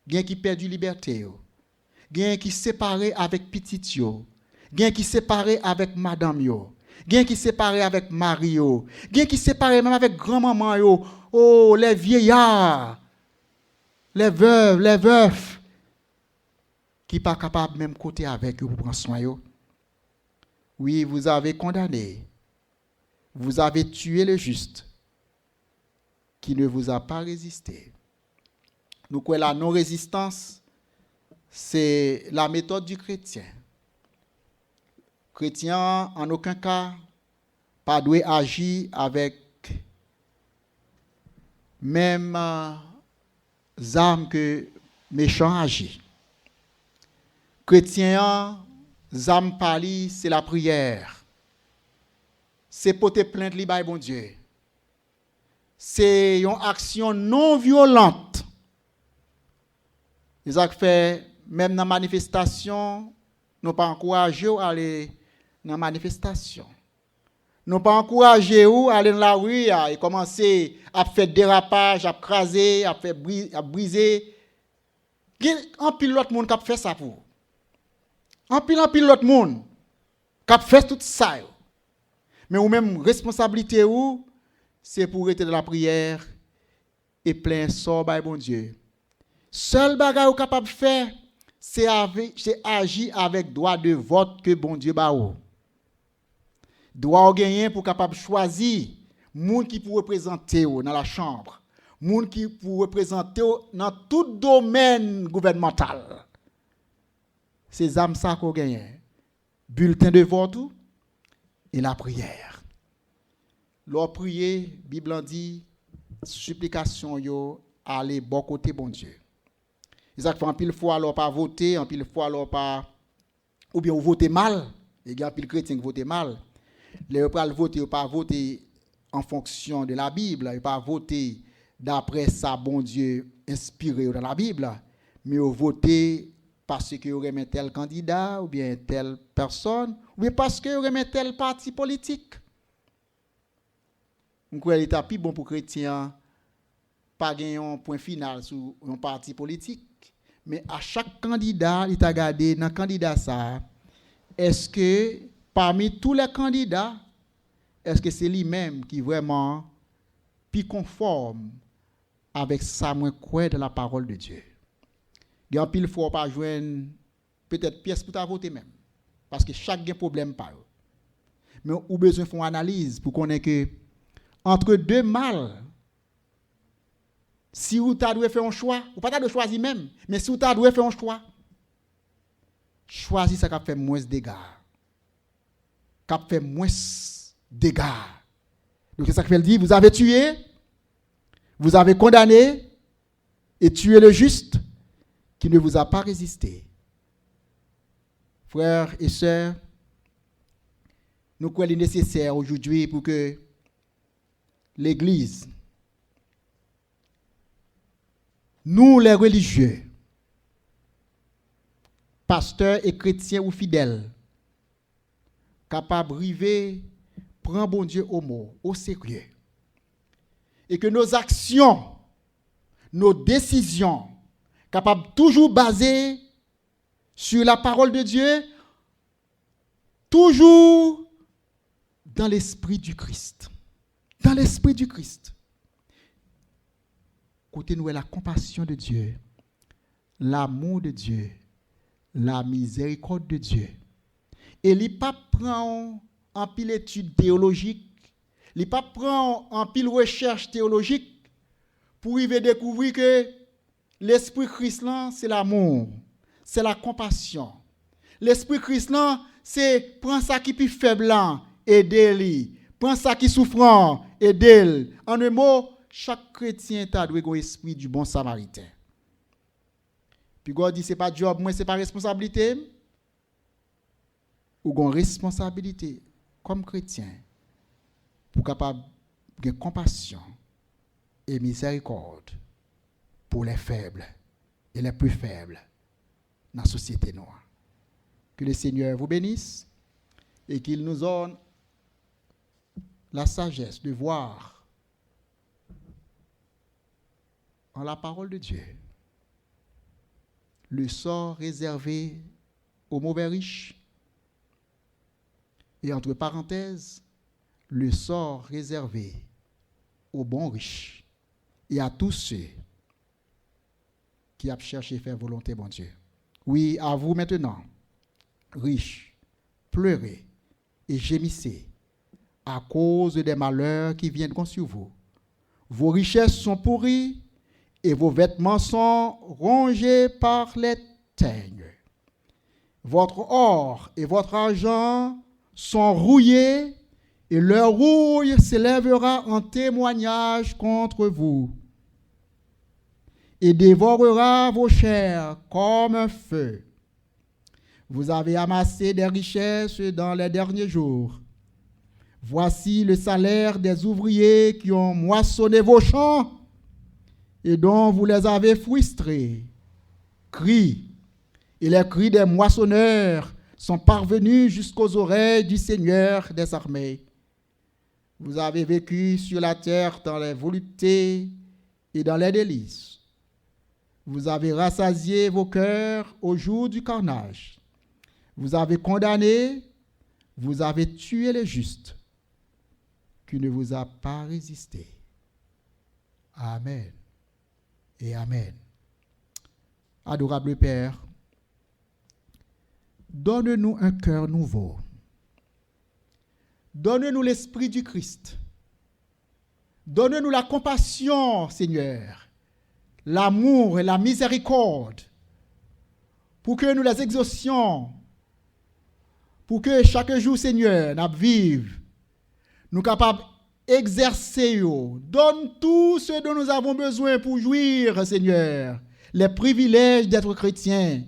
gen qui perdu liberté, gen qui séparé avec petit yo, gen qui séparé avec madame yo, gen qui séparé avec mari yo, gen qui séparé même avec grand-maman yo, oh les vieillards, les veuves, les veufs qui pas capable même côté avec eux pour prendre soin yo. Oui, vous avez condamné. vous avez tué le juste qui ne vous a pas résisté. Nous croyons la non-résistance, c'est la méthode du chrétien. Chrétien, en aucun cas, pas doit agir avec même armes que méchant agit. Chrétien, armes pali, c'est la prière. C'est porter plainte li bay bon Dieu. C'est une action non violente. Ils ont fait même dans la manifestation, nous pas encourager à aller dans la manifestation. Nous pas encourager à aller dans la rue et commencer à faire dérapage, à craser, à faire à briser. En pile l'autre monde qui fait ça pour. En pile l'autre monde qui fait tout ça. Mais ou même responsabilité ou c'est pour être dans la prière et plein sort by bon Dieu. Seul bagage ou capable faire c'est agir avec droit de vote que bon Dieu ba ou. Droit ou gagner pour capable choisir monde qui pour représenter dans la chambre, monde qui pour représenter dans tout domaine gouvernemental. C'est âmes ça qu'on gagne. Bulletin de vote et la prière. Leur prier, Bible en dit supplication yo aller bon côté bon Dieu. Ils ont fait en pile fois leur pas voter, en pile fois leur pas ou bien voter mal, les gars pile chrétien voter mal. Les pas voter ou pas voter en fonction de la Bible, ils pas voter d'après ça bon Dieu inspiré dans la Bible, mais voter parce que vous aimez tel candidat ou bien telle personne ou bien parce que vous aimez tel parti politique. On croit l'état plus bon pour chrétien pas gagner un point final sur un parti politique, mais à chaque candidat, il t'a regardé dans candidat ça, est-ce que parmi tous les candidats, est-ce que c'est lui-même qui vraiment plus conforme avec ça moi croit de la parole de Dieu. Il y a pile fois pas joindre peut-être pièce pour ta voter même parce que chaque problème pas. Mais ou besoin faire une analyse pour connaître que entre deux mâles, si vous avez fait un choix, ou pas de choisir même, mais si vous avez fait un choix, choisissez ça qui fait moins de dégâts. Qui fait moins de dégâts. Donc c'est ça qu'il dit, vous avez tué, vous avez condamné et tué le juste qui ne vous a pas résisté. Frères et sœurs, nous croyons qu'il est nécessaire aujourd'hui pour que l'Église, nous les religieux, pasteurs et chrétiens ou fidèles, capables de river, prendre bon Dieu au mot, au sérieux. Et que nos actions, nos décisions, capables toujours basées sur la parole de Dieu, toujours dans l'esprit du Christ. Dans l'esprit du Christ. Côté nous, la compassion de Dieu, l'amour de Dieu, la miséricorde de Dieu. Et il ne pas prend en pile étude théologique, il ne pas prend en pile recherche théologique pour y découvrir que l'esprit Christ c'est l'amour, c'est la compassion. L'esprit Christ c'est prendre ça qui est plus faible et aider-lui. Prends ça qui souffrant et d'elle. En un mot, chaque chrétien a un esprit du bon samaritain. Puis God dit, ce n'est pas job, moi, ce n'est pas responsabilité. Ou une responsabilité comme chrétien pour capable de compassion et miséricorde pour les faibles et les plus faibles dans la société noire. Que le Seigneur vous bénisse et qu'il nous donne la sagesse de voir en la parole de Dieu le sort réservé aux mauvais riches et entre parenthèses le sort réservé aux bons riches et à tous ceux qui ont cherché à faire volonté bon Dieu. Oui, à vous maintenant, riches, pleurez et gémissez à cause des malheurs qui viendront sur vous. Vos richesses sont pourries et vos vêtements sont rongés par les teignes. Votre or et votre argent sont rouillés et leur rouille s'élèvera en témoignage contre vous et dévorera vos chairs comme un feu. Vous avez amassé des richesses dans les derniers jours. Voici le salaire des ouvriers qui ont moissonné vos champs et dont vous les avez frustrés. Cris, et les cris des moissonneurs sont parvenus jusqu'aux oreilles du Seigneur des armées. Vous avez vécu sur la terre dans les voluptés et dans les délices. Vous avez rassasié vos cœurs au jour du carnage. Vous avez condamné, vous avez tué les justes, qui ne vous a pas résisté. Amen et Amen. Adorable Père, donne-nous un cœur nouveau. Donne-nous l'esprit du Christ. Donne-nous la compassion, Seigneur, l'amour et la miséricorde, pour que nous les exaucions, pour que chaque jour, Seigneur, nous vivions, nous capables d'exercer. Donne tout ce dont nous avons besoin pour jouir, Seigneur, les privilèges d'être chrétiens,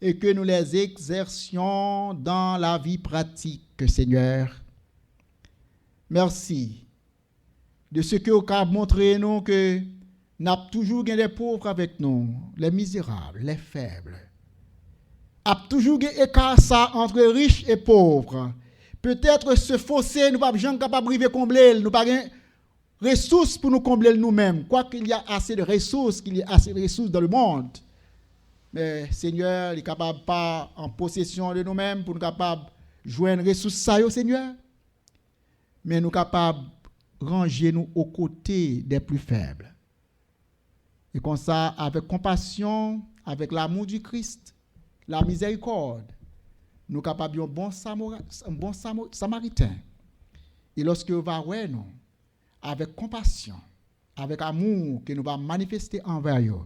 et que nous les exercions dans la vie pratique, Seigneur. Merci de ce que vous avez montré nous que nous avons toujours des pauvres avec nous, les misérables, les faibles. A toujours un écart ça entre riches et pauvres. Peut-être ce fossé, nous ne sommes pas jamais capables de combler, nous n'avons pas de ressources pour nous combler nous-mêmes. Quoi qu'il y a assez de ressources, qu'il y a assez de ressources dans le monde. Mais Seigneur, il est capable pas en possession de nous-mêmes pour nous capables de joindre les ressources ça, Seigneur. Mais nous capables de ranger nous aux côtés des plus faibles. Et comme ça, avec compassion, avec l'amour du Christ, la miséricorde, nous sommes capables d'un bon samaritain. Et lorsque nous allons nous, avec compassion, avec amour que nous allons manifester envers eux,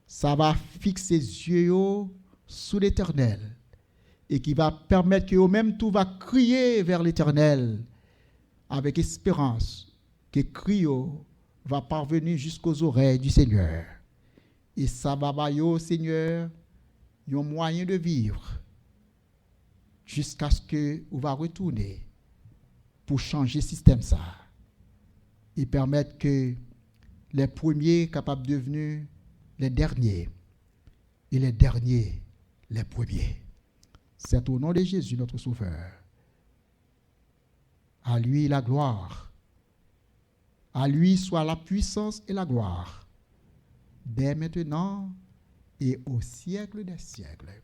ça va fixer les yeux sous l'Éternel et qui va permettre que eux-mêmes tout va crier vers l'Éternel avec espérance que cri va parvenir jusqu'aux oreilles du Seigneur. Et ça va bailler, Seigneur, un moyen de vivre jusqu'à ce que vous va retourner pour changer le système ça et permettre que les premiers capables de devenir les derniers et les derniers les premiers. C'est au nom de Jésus notre Sauveur. À lui la gloire. À lui soit la puissance et la gloire dès maintenant et au siècle des siècles.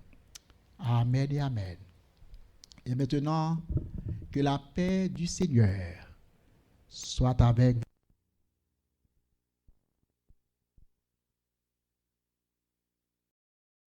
Amen et Amen. Et maintenant, que la paix du Seigneur soit avec vous.